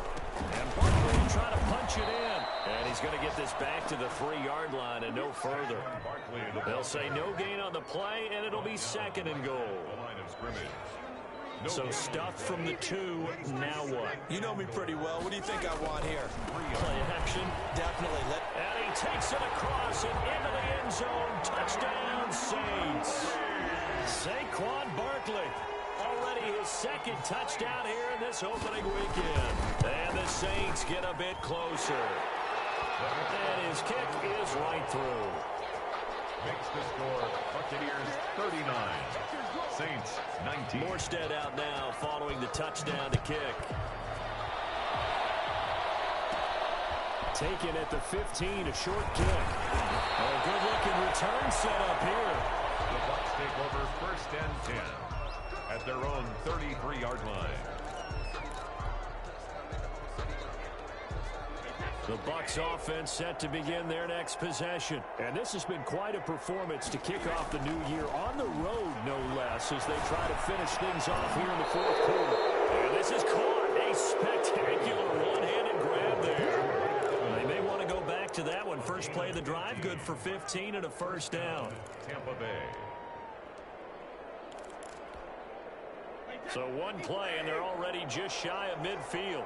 And Barkley will try to punch it in. And he's going to get this back to the 3-yard line and no further. They'll say no gain on the play, and it'll be second and goal. So stuff from the 2, now what? You know me pretty well. What do you think I want here? Play action. Definitely. And he takes it across and into the end zone. Touchdown, Saints. Saquon Barkley. Already his second touchdown here in this opening weekend. And the Saints get a bit closer. And his kick is right through. Makes the score Buccaneers 39. Saints 19. Morstead out now following the touchdown to kick. Taken at the 15, a short kick. A good-looking return set up here. The Bucs take over first and 10 at their own 33-yard line. The Bucs offense set to begin their next possession. And this has been quite a performance to kick off the new year on the road, no less, as they try to finish things off here in the fourth quarter. And this is caught. A spectacular one-handed grab there. They may want to go back to that one. First play of the drive, good for 15 and a first down. Tampa Bay. So one play, and they're already just shy of midfield.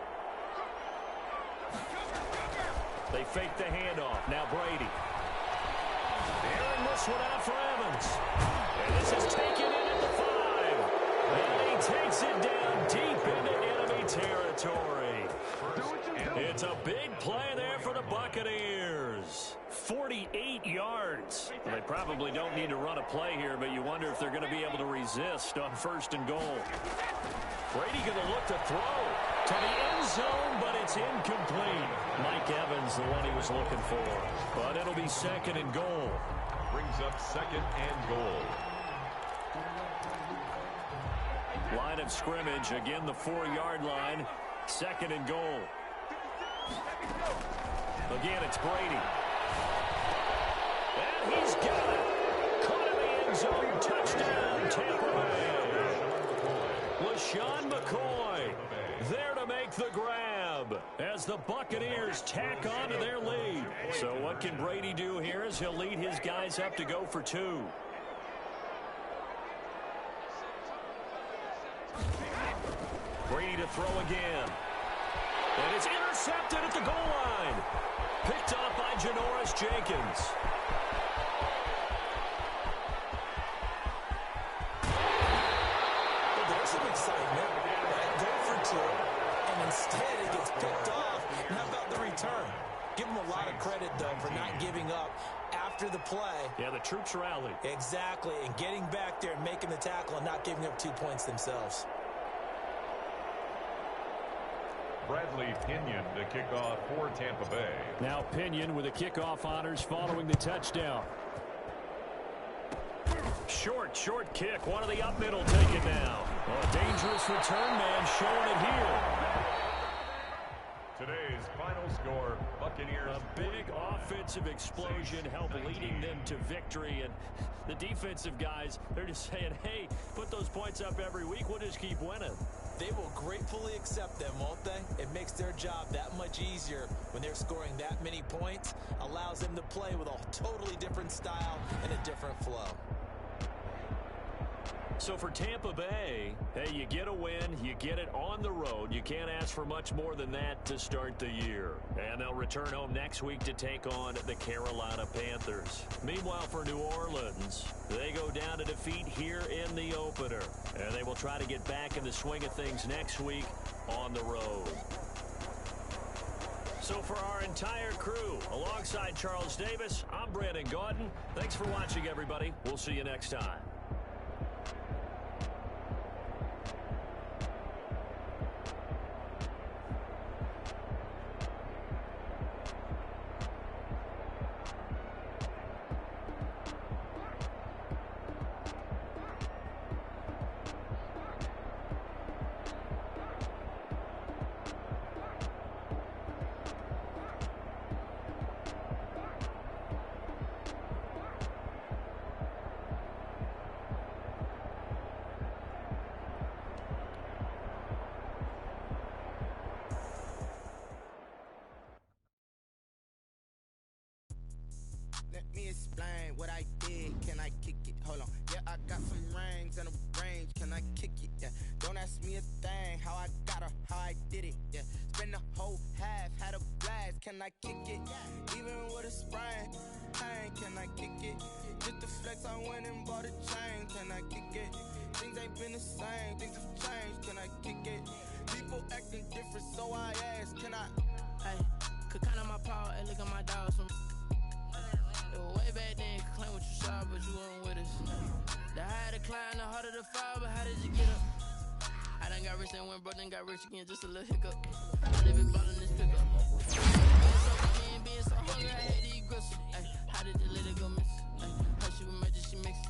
They fake the handoff. Now Brady. Airing this one out for Evans. And this is taken in at the 5. And he takes it down deep into enemy territory. It's a big play there for the Buccaneers. 48 yards. They probably don't need to run a play here, but you wonder if they're going to be able to resist on first and goal. Brady going to look to throw to the end zone, but it's incomplete. Mike Evans, the one he was looking for. But it'll be second and goal. Brings up second and goal. Line of scrimmage, again the 4-yard line. Second and goal. Again, it's Brady. And he's got it. Caught in the end zone. Touchdown, Tampa Bay. LaShawn McCoy there to make the grab as the Buccaneers tack on to their lead. So what can Brady do here as he'll lead his guys up to go for 2. Brady to throw again. And it's intercepted at the goal line. Picked up by Janoris Jenkins. Well, there's some excitement. Go for 2, and instead it gets picked off. And how about the return? Give them a lot of credit, though, for not giving up after the play. Yeah, the troops rallied. Exactly, and getting back there and making the tackle and not giving up 2 points themselves. Bradley Pinion to kick off for Tampa Bay. Now Pinion with the kickoff honors following the touchdown. Short kick. One of the up middle taken now. Oh, a dangerous return man showing it here. Today's final score, Buccaneers. A big offensive explosion helped leading them to victory. And the defensive guys, they're just saying, hey, put those points up every week. We'll just keep winning. They will gratefully accept them, won't they? It makes their job that much easier when they're scoring that many points. Allows them to play with a totally different style and a different flow. So for Tampa Bay, hey, you get a win, you get it on the road. You can't ask for much more than that to start the year. And they'll return home next week to take on the Carolina Panthers. Meanwhile, for New Orleans, they go down to defeat here in the opener. And they will try to get back in the swing of things next week on the road. So for our entire crew, alongside Charles Davis, I'm Brandon Gaudin. Thanks for watching, everybody. We'll see you next time. Let me explain what I did. Can I kick it? Hold on. Yeah, I got some rings and a range. Can I kick it? Yeah. Don't ask me a thing. How I got her, how I did it. Yeah. Spend the whole half, had a blast. Can I kick it? Even with a sprain. Pain, can I kick it? Just the flex, I went and bought a chain. Can I kick it? Things ain't been the same. Things have changed. Can I kick it? People acting different, so I ask. Can I? Hey, could count on my power. Hey, look at my dogs. Way back then, could claim what you saw, but you weren't with us. The higher the climb, the harder the fall, but how did you get up? I done got rich and went broke, then got rich again, just a little hiccup. I live in ballin' this pickup. Being so hungry, I had to eat gristle. Ay, how did you let it go miss? Ay, how she was magic, she mixed.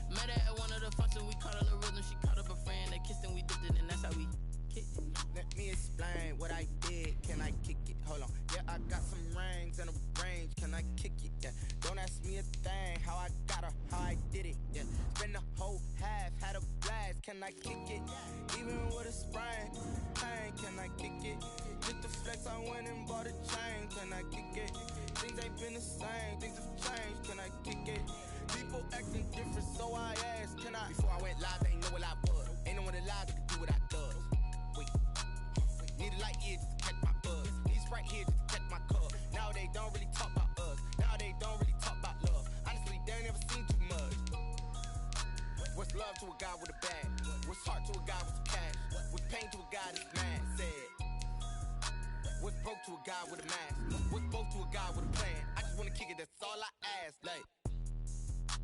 Met her at one of the functions, we caught her the rhythm. She caught up a friend, they kissed and we dipped it, and that's how we kicked it. Let me explain what I did. Can I kick it? Hold on. Yeah, I got some rings and a range. Can I kick it? Yeah. Don't ask me a thing. How I got her, how I did it. Yeah. Spend the whole half, had a blast. Can I kick it? Even with a sprain. Pain, can I kick it? Just the flex, I went and bought a chain. Can I kick it? Things ain't been the same. Things have changed. Can I kick it? People acting different, so I ask. Can I? Before I went live, they ain't know what I was. Ain't no one alive that could do what I does. Need a light ear just to catch my buzz. Need Sprite here just to catch my cup. Now they don't really talk about us. Now they don't really talk about love. Honestly, they ain't never seen too much. What's love to a guy with a bag? What's heart to a guy with some cash? What's pain to a guy that's mad? Said. What's broke to a guy with a mask? What's both to a guy with a plan? I just wanna kick it, that's all I ask. Like,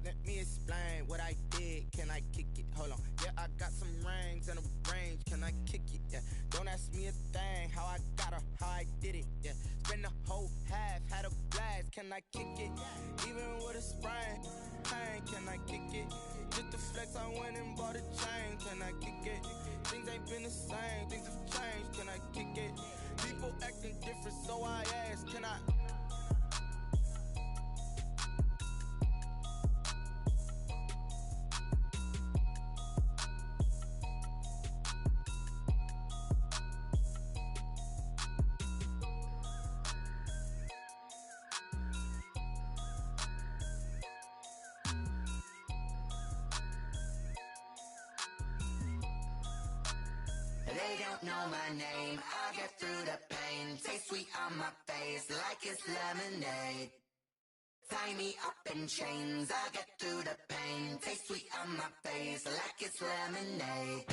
let me explain what I did. Can I kick it? Hold on. Yeah, I got some rings and a range. Can I kick it? Yeah. Don't ask me a thing. How I got her, how I did it. Yeah. Spend the whole half, had a blast. Can I kick it? Even with a sprain. Pain, can I kick it? Just the flex, I went and bought a chain. Can I kick it? Things ain't been the same. Things have changed. Can I kick it? People acting different, so I ask. Can I? They don't know my name, I get through the pain. Taste sweet on my face like it's lemonade. Tie me up in chains, I get through the pain. Taste sweet on my face like it's lemonade.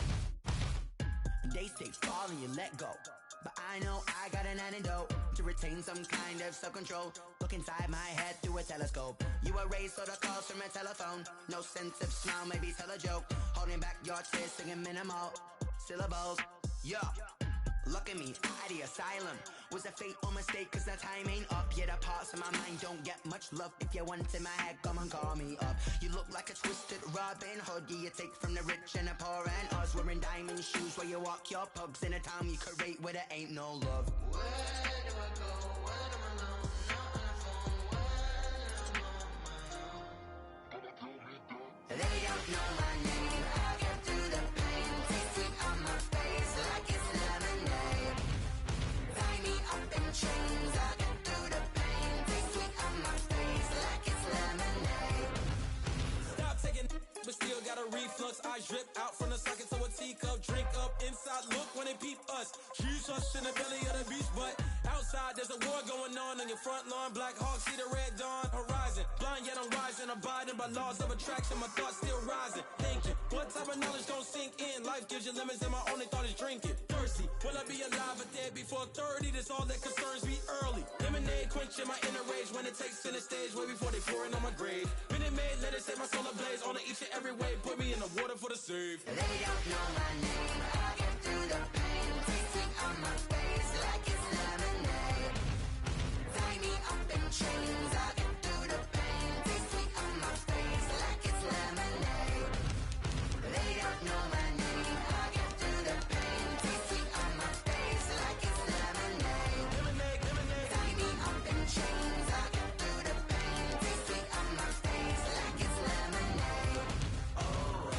They say fall and you let go, but I know I got an antidote to retain some kind of self-control. Look inside my head through a telescope. You erase all the calls from a telephone. No sense of smile, maybe tell a joke. Holding back your tears, singing minimal syllables. Yeah, look at me, at the asylum. Was a fate or mistake, cause the time ain't up. Yet the parts of my mind don't get much love. If you want in my head, come and call me up. You look like a twisted Robin Hood. Yeah, you take from the rich and the poor and us. Wearing diamond shoes where you walk your pugs in a town you create where there ain't no love. Where do I go when I'm alone? Not on the phone, when I'm on my own. They don't know my name, I get through the pain. Taste sweet on my face like it's lemonade. Tie me up in chains, I get through the pain. Taste sweet on my face like it's lemonade. Stop taking but still got a reflux. I drip out from the socket to a teacup. Drink up inside, look when they peep us. Choose us in the belly of the beach, but outside there's a war going on your front lawn. Black Hawk, see the red dawn horizon. Blind yet I'm rising, abiding by laws of attraction. My thoughts still rising, thinking what type of knowledge don't sink in? Life gives you limits and my only thought is drinking. Thirsty, will I be alive or dead before 30? That's all that concerns me early. Lemonade quenching my inner rage when it takes center stage way before they pour it on my grave. Minute Maid, let it set my soul ablaze on each and every way. Put me in the water for the save. They don't know my name, I get through the pain. Taste sweet on my face like it's lemonade. Tie me up in chains, I get through the pain. Taste sweet on my face like it's lemonade. They don't know my name, I get through the pain. Taste sweet on my face like it's lemonade. Tie me up in chains, I get through the pain. Taste sweet on my face like it's lemonade. Oh.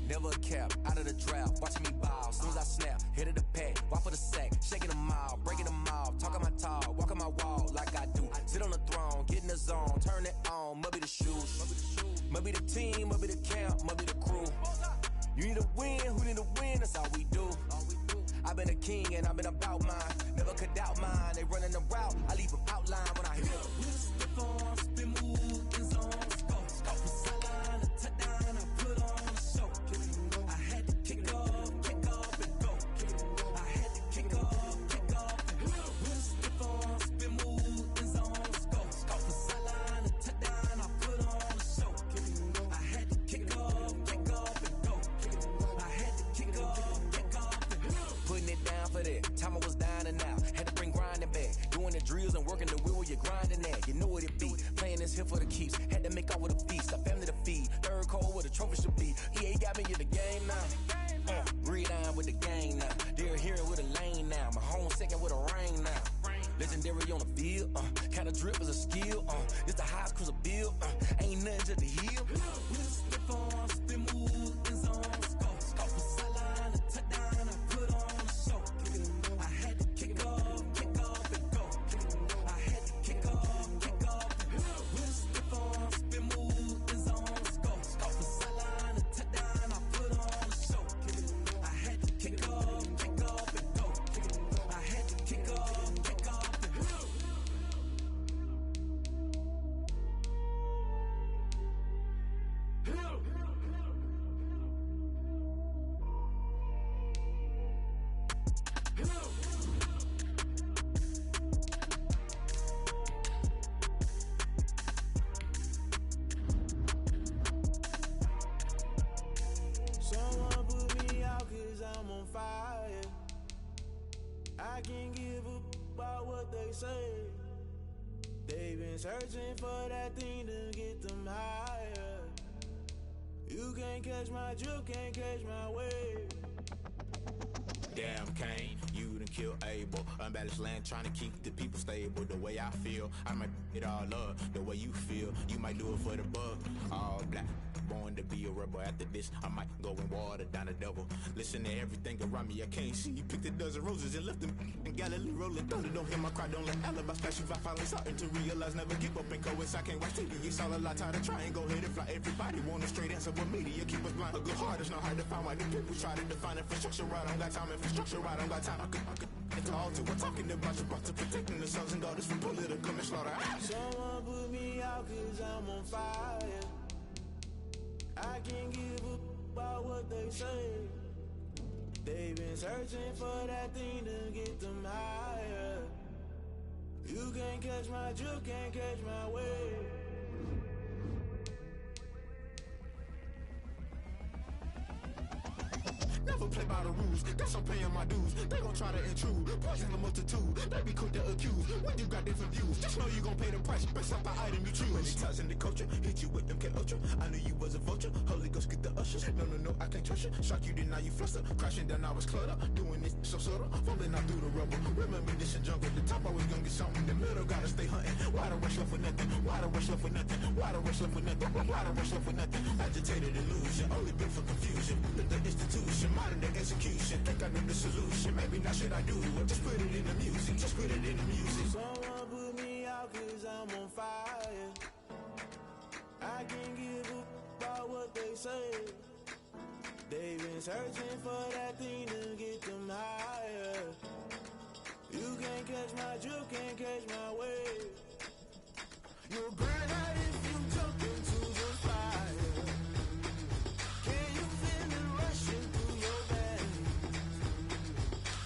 never a cap, out of the draft, watching me ball. Soon as I snap, hit of the pack, walk for the sack, shaking them all, breaking them all, talking my talk, walking my wall like I do. Sit on the throne, get in the zone, turn it on, must be the shoes, must be the team, must be the camp, must be the crew. You need a win, who need a win, that's all we do. I've been a king and I've been about mine, never could doubt mine. They running the route, I leave them outline when I hit them. Step on, spin, move, in zone, go. From sideline to touchdown, I put on a show. I had to kick off and go. I had to kick off and go. Step on, spin, move, in zone, go. From sideline to touchdown, I put on a show. I had to kick off and go. I had to kick off and go. Putting it down for that, time I was down and out. Had to bring grinding back, doing the drills and working the wheel where you're grinding at. You know what it be, playing this here for the keeps. Had to make off with a feast, a family to feed. Third cold where the trophy should be. EA got me in the game now. Breathe down with the gang now. They're hearing with a lane now. My home second with a rain now. Legendary on the field, kinda drip is a skill. It's the highest cruiser bill, ain't nothing to the heel. Step on, spin, move, in zone, go. From sideline to touchdown, I put on a show. I had to kick off and go. I had to kick off and go. Step on, spin, move, in zone, go. From sideline to touchdown, I put on a show. I had to kick off and go. I had to kick off and go. Someone put me out cause I'm on fire. I can't give a about what they say. They've been searching for that thing to get them higher. You can't catch my drip, can't catch my wave. Damn, Kane, you done killed Abel. Unbalanced land trying to keep the people stable. The way I feel, I might it all up. The way you feel, you might do it for the buck. All black, born to be a rebel. After this, I might go and water down the devil. Listen to everything around me, I can't see. You picked a dozen roses and left them in Galilee rolling thunder. Don't hear my cry, don't let alibis pass you. I finally starting to realize, never give up and coincide. Can't watch TV, it's all a lot. Tired of trying, go ahead and fly. Everybody want a straight answer, but media keep us blind. A good heart is not hard to find. Why the people try to define infrastructure right? I don't got time, infrastructure right, I don't got time. I could it's all to. We're talking about you, about to protecting the sons and daughters from political and slaughter. Someone put me out cause I'm on fire. I can't give a about what they say. They've been searching for that thing to get them higher. You can't catch my drip, can't catch my wave. Never play by the rules, guess I'm paying my dues. They gon' try to intrude, poison the multitude. They be quick to accuse, when you got different views. Just know you gon' pay the price, based off the item you choose. Many times in the culture, hit you with them K Ultra. I knew you was a vulture, Holy Ghost get the ushers. No, I can't trust you. Shock you, then now you fluster. Crashing down, I was cluttered. Doing this so subtle, falling out through the rubble. Remember this in jungle, the top I was gonna get something. The middle gotta stay hunting. Why the rush left for nothing? Why the rush left for nothing? Why the rush left for nothing? Why the rush left for nothing? Agitated illusion, only built for confusion. The institution, modern day execution. Think I know the solution. Maybe not should I do it? Just put it in the music. Just put it in the music. Someone put me out cause I'm on fire. I can't give a about what they say. They've been searching for that thing to get them higher. You can't catch my drip, can't catch my wave. You'll burn out if you jump into the fire. Can you feel it rushing through your veins?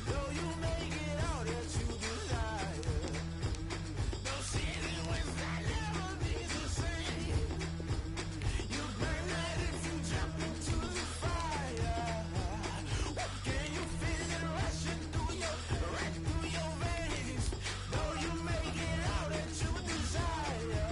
Though you may get out that you desire. No city was that never be the same. You burn out if you jump into the fire. Can you feel it rushing through your veins? Though you may get out that you desire.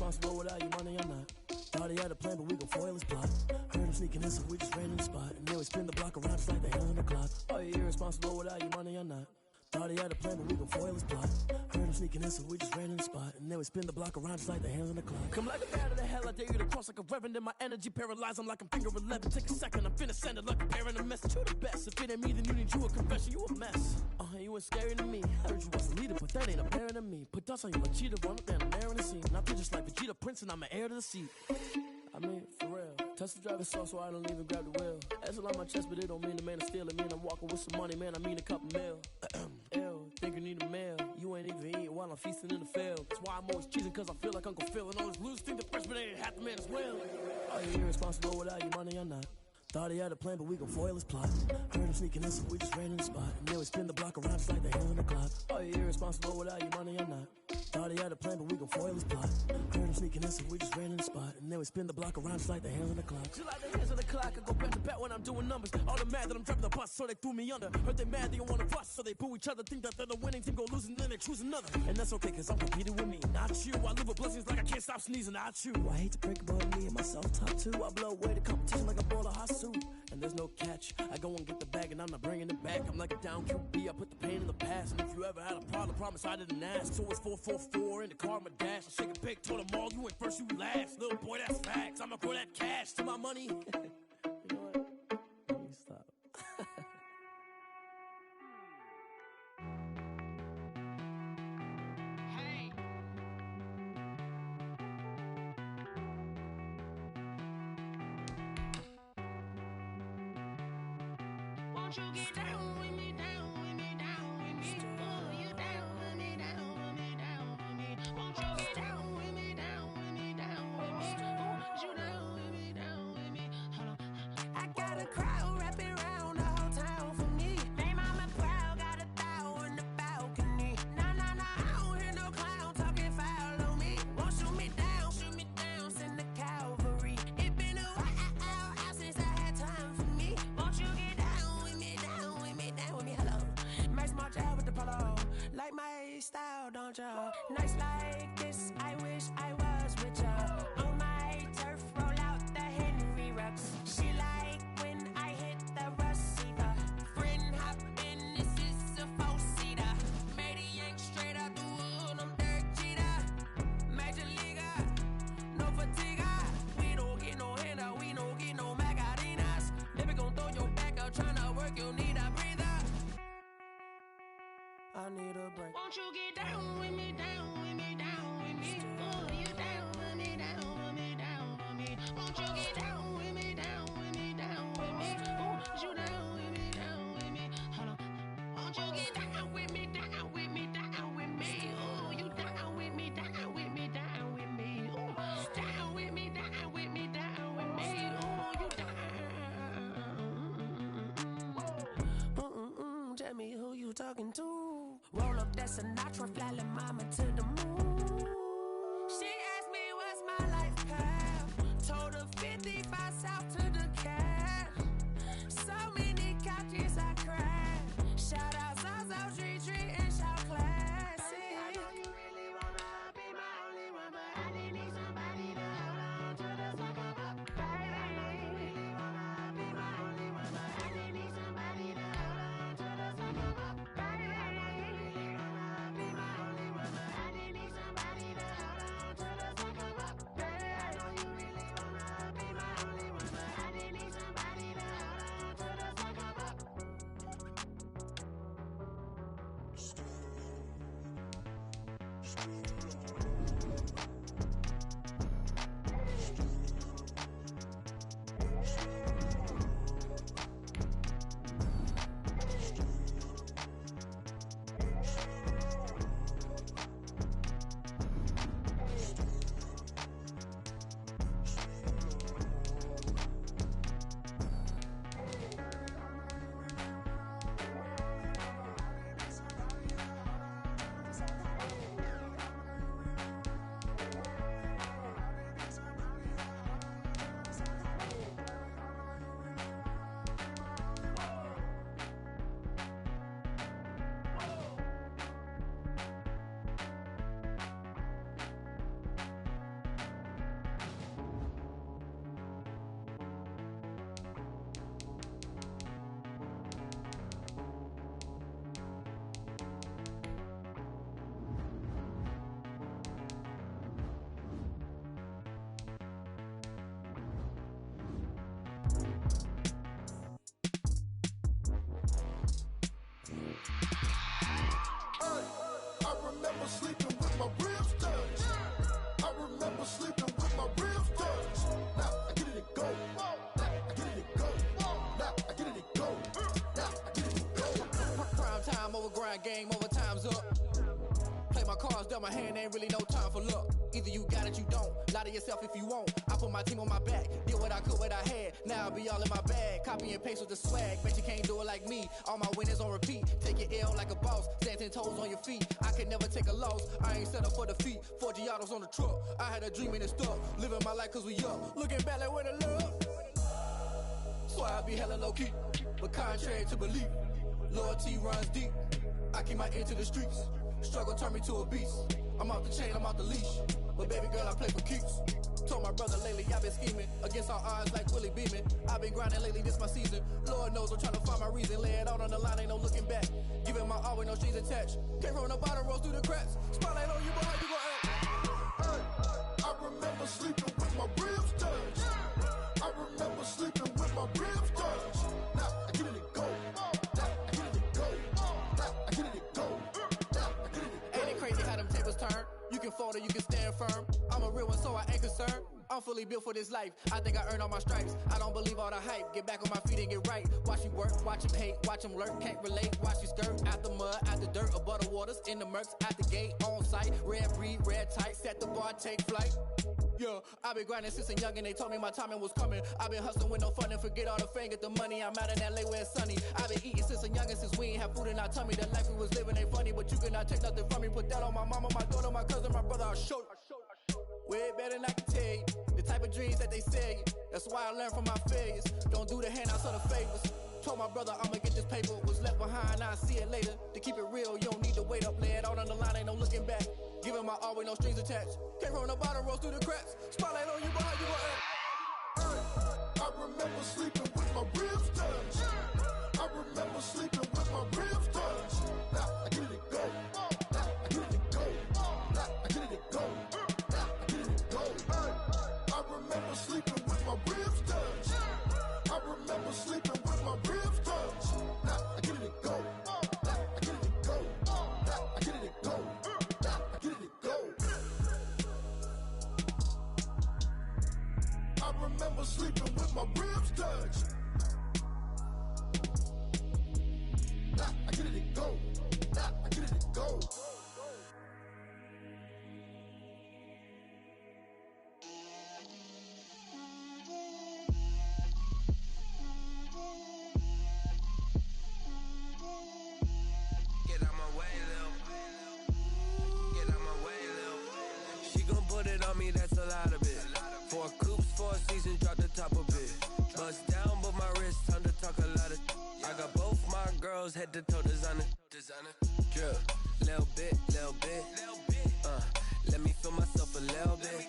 irresponsible without your money or not. Thought he had a plan, but we gon' foil his plot. Heard him sneaking in, so we just ran in the spot. And then we spin the block around just like the hand on the clock. Are you irresponsible without your money or not? Thought he had a plan, but we gon' foil his plot. Heard him sneaking in, so we just ran in the spot. And then we spin the block around just like the hands on the clock. Come like a bat of the hell, I dare you to cross like a reverend. In my energy paralyzed, I'm like I'm finger 11. Take a second, I'm finna send it like a parent a message. You the best, if it ain't me, then you need you a confession. You a mess, you ain't scary to me. Heard you was a leader, but that ain't apparent to me. Put dust on you like cheetah, run up down the air in the scene. Now just like Vegeta Prince, and I'm an heir to the seat. I mean, for real. Touch the driver's sauce, so I don't even grab the wheel. That's on my chest, but it don't mean the man is stealing. Mean I'm walking with some money, man, I mean a couple mil. Ew, think you need a meal. You ain't even eating while I'm feasting in the field. That's why I'm always cheesing, cause I feel like Uncle Phil. And all those losers think the freshman ain't half the man as well. Are you irresponsible without your money or not? Thought he had a plan, but we gon' foil his plot. Heard him sneaking in, so we just ran in the spot. And then we spin the block around just like the hands on the clock. Are you irresponsible without your money or not? Thought he had a plan, but we gon' foil his plot. Heard him sneaking in, so we just ran in the spot. And then we spin the block around just like the hands on the clock. Just like the hands on the clock, I go back to back when I'm doing numbers. All the mad that I'm driving the bus, so they threw me under. Heard they mad, they don't wanna bust, so they boo each other. Think that they're the winning team, go losing, then they choose another. And that's okay, cause I'm competing with me, not you. I live with blessings like I can't stop sneezing, not you. I hate to break about me and my self-talk too. I blow away the competition like a bowl of hot soup. And there's no catch. I go and get the bag and I'm not bringing it back. I'm like a down QB, I put the pain in the past. And if you ever had a problem, promise I didn't ask. So it's 444 in the car, my dash. I shake a pig, told them all, you ain't first, you last. Little boy, that's facts. I'ma throw that cash to my money. You know what? Let me stop. Won't you get down with me, down with me, down with me? Oh, you down with me, down with me, down with me. Won't you get down with me, down with me, down with me? Oh, you down with me, down with me? Hold on. I got a crowd wrapping around the whole town for me. They mama proud, got a thou in the balcony. Nah, I don't hear no clown talking foul on me. Won't shoot me down, send the cavalry. It been a while since I had time for me. Won't you get down with me, down with me, down with me? Hello. Nice march out with the polo. Like my style, don't ya? Nice like this, I wish I was with ya. On my turf, roll out the Henry Rux. She like when I hit the receiver. Friend hop in, this is a four-seater. Made a yank straight out the wood, I'm Derek Jeter. Major leaguer, no fatigue. We don't get no handout, we don't get no Macarinas. Never gon' throw your back out, tryna work, you need a breather. I need a break. Won't you get down with me, down with me, down with me? Oh, you down with me, down with me, down with me? Won't you get down with me, down with me, down with me? Oh, you down with me, down with me? Hold on. Won't you get down with me, down with me, down with me? Oh, you down with me, down with me, down with me? Oh, down with me, down with me, down with me? Oh, you down. Tell me who you talking to. Roll up that Sinatra, fly mama to the moon. She asked me what's my life path. Told her 55 south to the cat. So many couches I cried. Shout out Zazo, Tree, and shout classic. I know you really wanna be my only one, but I didn't need somebody to hold on to the sucker up. Baby, I know you really wanna be my only one, but I didn't need somebody to hold on to the sucker up. Baby, I know you really wanna be my only one, but I didn't need somebody to my ribs touch. I remember sleeping with my ribs touch. Now I get it and go. Now I get it and go. Now I get it and go. Now I get it and go. Prime time over grind game, over time's up. Play my cards, dealt my hand, ain't really no time for luck. Either you got it, you don't. Lie to yourself if you won't. I put my team on my back, did what I could, what I had. Now I'll be all in my bag, copy and paste with the swag. Bet you can't do it like me. All my winners on repeat. Take your L like a boss, stand 10 toes on your feet. I can never take a loss. I ain't set up for defeat. 4 Giottos on the truck. I had a dream and it stuck. Living my life cause we up. Looking back like where the love. So I be hella low key, but contrary to belief, loyalty runs deep. I keep my ear to the streets. Struggle turned me to a beast. I'm off the chain, I'm off the leash. But baby girl, I play for keeps. Told my brother lately, I've been scheming against all odds like Willie Beeman. I've been grinding lately, this my season. Lord knows I'm trying to find my reason. Lay it out on the line, ain't no looking back. Giving my all with no strings attached. Came from the bottom, rose through the cracks. Spotlight on you, boy, how you gon' act? Hey, I remember sleeping with my ribs touch. I remember sleeping with my ribs touch. Now I get it and go. Now I get it and go. Now I get it and go. Now I get it and go. Ain't it crazy how them tables turn? You can fold or you can stand firm. I'm a real one, so I ain't concerned. I'm fully built for this life. I think I earned all my stripes. I don't believe all the hype. Get back on my feet and get right. Watch you work, watch him hate, watch him lurk. Can't relate, watch you skirt. Out the mud, out the dirt, above the waters, in the murks, out the gate, on site. Red breed, red tight, set the bar, take flight. Yeah, I've been grinding since a youngin', they told me my timing was coming. I've been hustling with no fun and forget all the fame, get the money. I'm out in LA where it's sunny. I've been eating since a youngin', since we ain't have food in our tummy. The life we was living ain't funny, but you cannot take nothing from me. Put that on my mama, my daughter, my cousin, my brother, I'll show you. Way better than I can tell you. The type of dreams that they sell you. That's why I learned from my failures. Don't do the handouts or the favors. Told my brother I'ma get this paper. Was left behind, I'll see it later. To keep it real, you don't need to wait up. Lay it out on the line, ain't no looking back. Giving my all with no strings attached. Came from the bottom, rose through the cracks. Spotlight on you, boy, how you gon' act? I remember sleeping with my ribs touch. I remember sleeping with my ribs touch. Now I get it and go. Now I get it and go. Now I get it and go. Now I get it and go. I remember sleeping with my ribs touch. I remember sleeping with my ribs touch. Now I get it and go. Now I get it and go. Now I get it and go. Now I get it and go. I remember sleeping with my ribs touched. Now I get it and go. Now I get it and go. Get out my way, Lil. Get out my way, Lil. She gon' put it on me, that's a lot of it. 4 coops, 4 seasons, drop the top of it. Bust down, but my wrist, time to talk a lot of. I got both my girls, head to toe designer. Drip, little bit, little bit. Let me feel myself a little bit.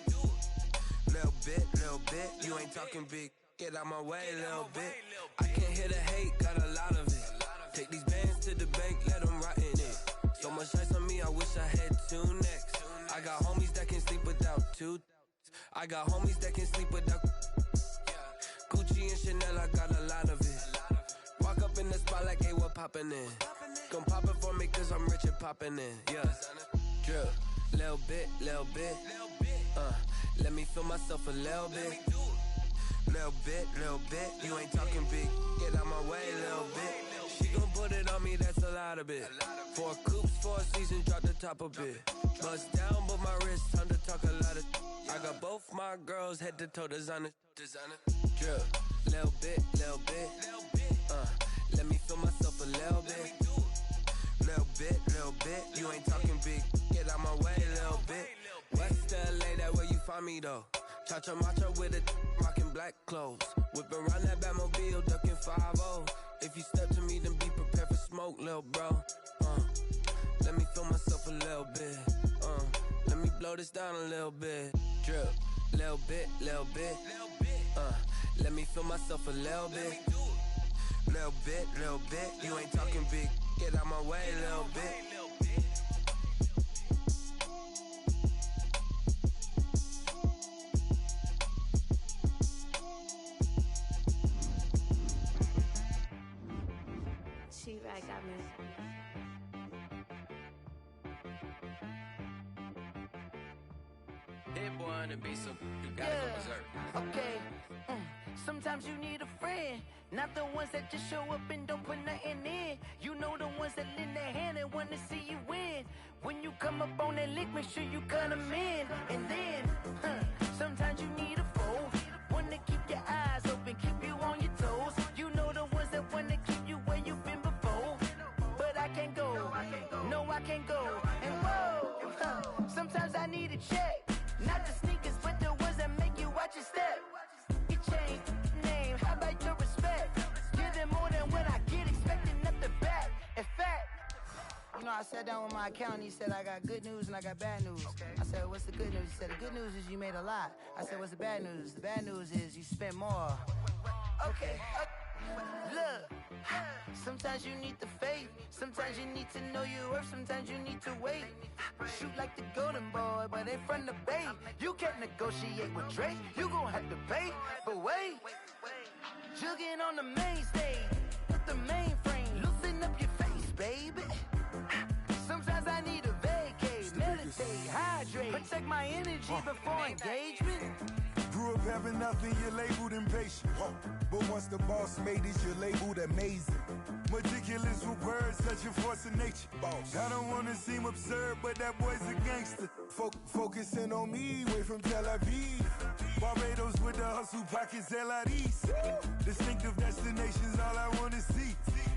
Little bit, you ain't talking big. Get out my way, little bit. I can't hear the hate, got a lot of it. Take these bands to the bank, let them rot in it. So much ice on me, I wish I had 2 necks. I got homies that can sleep without 2. I got homies that can sleep without Gucci and Chanel, I got a lot of it. Walk up in the spot like, hey, what poppin' in? Gon' pop it for me cause I'm rich and poppin' in, yeah. Drip, little bit, little bit. Let me feel myself a little bit. Little bit, you ain't talking big. Get out my way, little bit. She gon' put it on me, that's a lot of it. 4 coops, 4 seasons, drop the top a bit. Bust down, but my wrist, time to talk a lot of. I got both my girls, head to toe designer. Drip, little bit, little bit. Let me feel myself a little bit. Little bit, you ain't talking big. Get out my way, little bit. West LA, that where you find me though. Chacha macha with a rockin' black clothes. Whip around that Batmobile, ducking 5-0. If you step to me, then be prepared for smoke, lil' bro. Let me feel myself a little bit. Let me blow this down a little bit. Drip, little bit, little bit. Let me feel myself a little bit. Little bit, you ain't talking big. Get out my way, little bit. She right got me. wanna be, so you gotta go berserk. Okay. Sometimes you need a friend, not the ones that just show up and don't put nothing in. You know the ones that lend their hand and wanna see you win. When you come up on that lick, make sure you cut them in. And then, sometimes you need a foe, one to keep your eyes open, keep you on your toes. You know the ones that wanna keep you where you've been before. But I can't go, no I can't go. And whoa, sometimes I need a check, not the sneakers, but the ones that make you watch your step. You change name, how about your respect? Give them more than what I get, expecting nothing back. In fact, you know, I sat down with my accountant, he said I got good news and I got bad news. I said, what's the good news? He said, the good news is you made a lot. I said, what's the bad news? The bad news is you spent more. Okay, look, sometimes you need the faith, sometimes you need to know your worth, sometimes you need to wait. Shoot like the golden boy, but ain't from the bay. You can't negotiate with Drake, you gon' have to pay. But wait, jugging on the main stage, with the mainframe, loosen up your face, baby. Sometimes I need a vacate, meditate, hydrate, protect my energy before engagement. Grew up having nothing, you're labeled impatient. But once the boss made it, you're labeled amazing. Meticulous with words, such a force of nature. I don't wanna seem absurd, but that boy's a gangster. Focusing on me, way from Tel Aviv. Barbados with the hustle pockets, LIDs. Distinctive destinations, all I wanna see.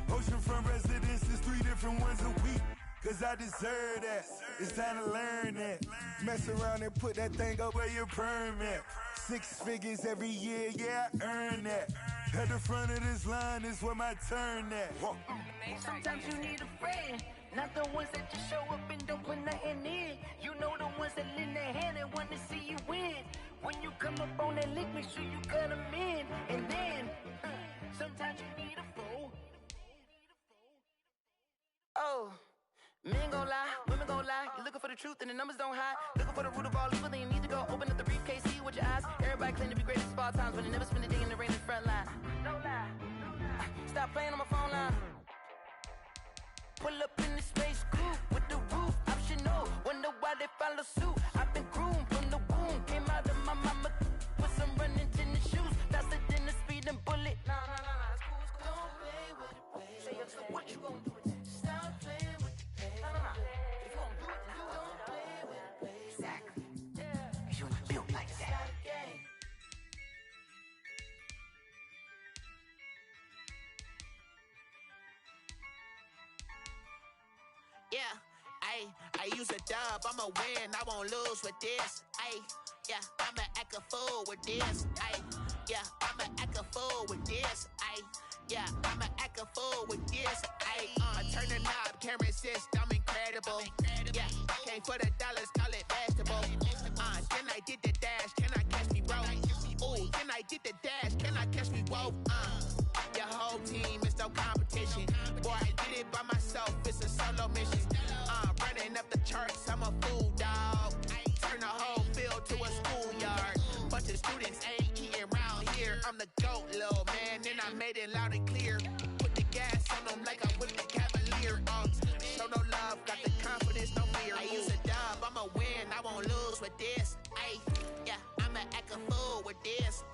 Oceanfront residences, 3 different ones a week. Cause I deserve that, it's time to learn that. Mess around and put that thing up where your permit. 6 figures every year, yeah, I earn that. At the front of this line is where my turn at. Sometimes you need a friend, not the ones that just show up and don't put nothing in. You know the ones that lend their hand and want to see you win. When you come up on that lick, make sure you cut them in. And then, sometimes you need a fool. Oh. Men gon' lie, women gon' lie. You're looking for the truth and the numbers don't hide. Looking for the root of all evil, then you need to go open up the briefcase, see with your eyes. Everybody claim to be greatest of all times, but they never spend a day in the rain in the front line. No lie. Stop playing on my phone line. Pull up in the space coupe with the roof optional. Wonder why they follow suit. I've been groomed from the womb. Came out of my mama with some running tennis shoes. Faster than a speeding bullet. Nah, it's cool, it's cool. Don't play with it, baby. Say yo, so what you gon' do? Stop playing with it, baby. If you gon' do it, then you don't play with it, baby. Exactly. Yeah. You ain't built like that. Yeah, I use a dub, I'ma win, I won't lose with this. Yeah, I'ma act a fool with this. Yeah, I'ma act a fool with this. Yeah, I'ma act a fool with this. I turn the knob, camera assist, I'm incredible. Yeah, came for the dollars, call it vegetable. Then I did the dash, can I catch me, bro? Ooh, then I did the dash, can I catch me, whoa? Your whole team is no competition. Boy, I did it by myself, it's a solo mission. Running up the charts, I'm a fool, dog. Turn the whole field to a schoolyard. Bunch of students ain't eating round here. I'm the GOAT, little man, and I made it loud and clear. Put the gas on them like I'm with the Cavalier. Show no love, got the confidence, no fear. I use a dub, I'ma win, I won't lose with this. Yeah, I'ma act a fool with this.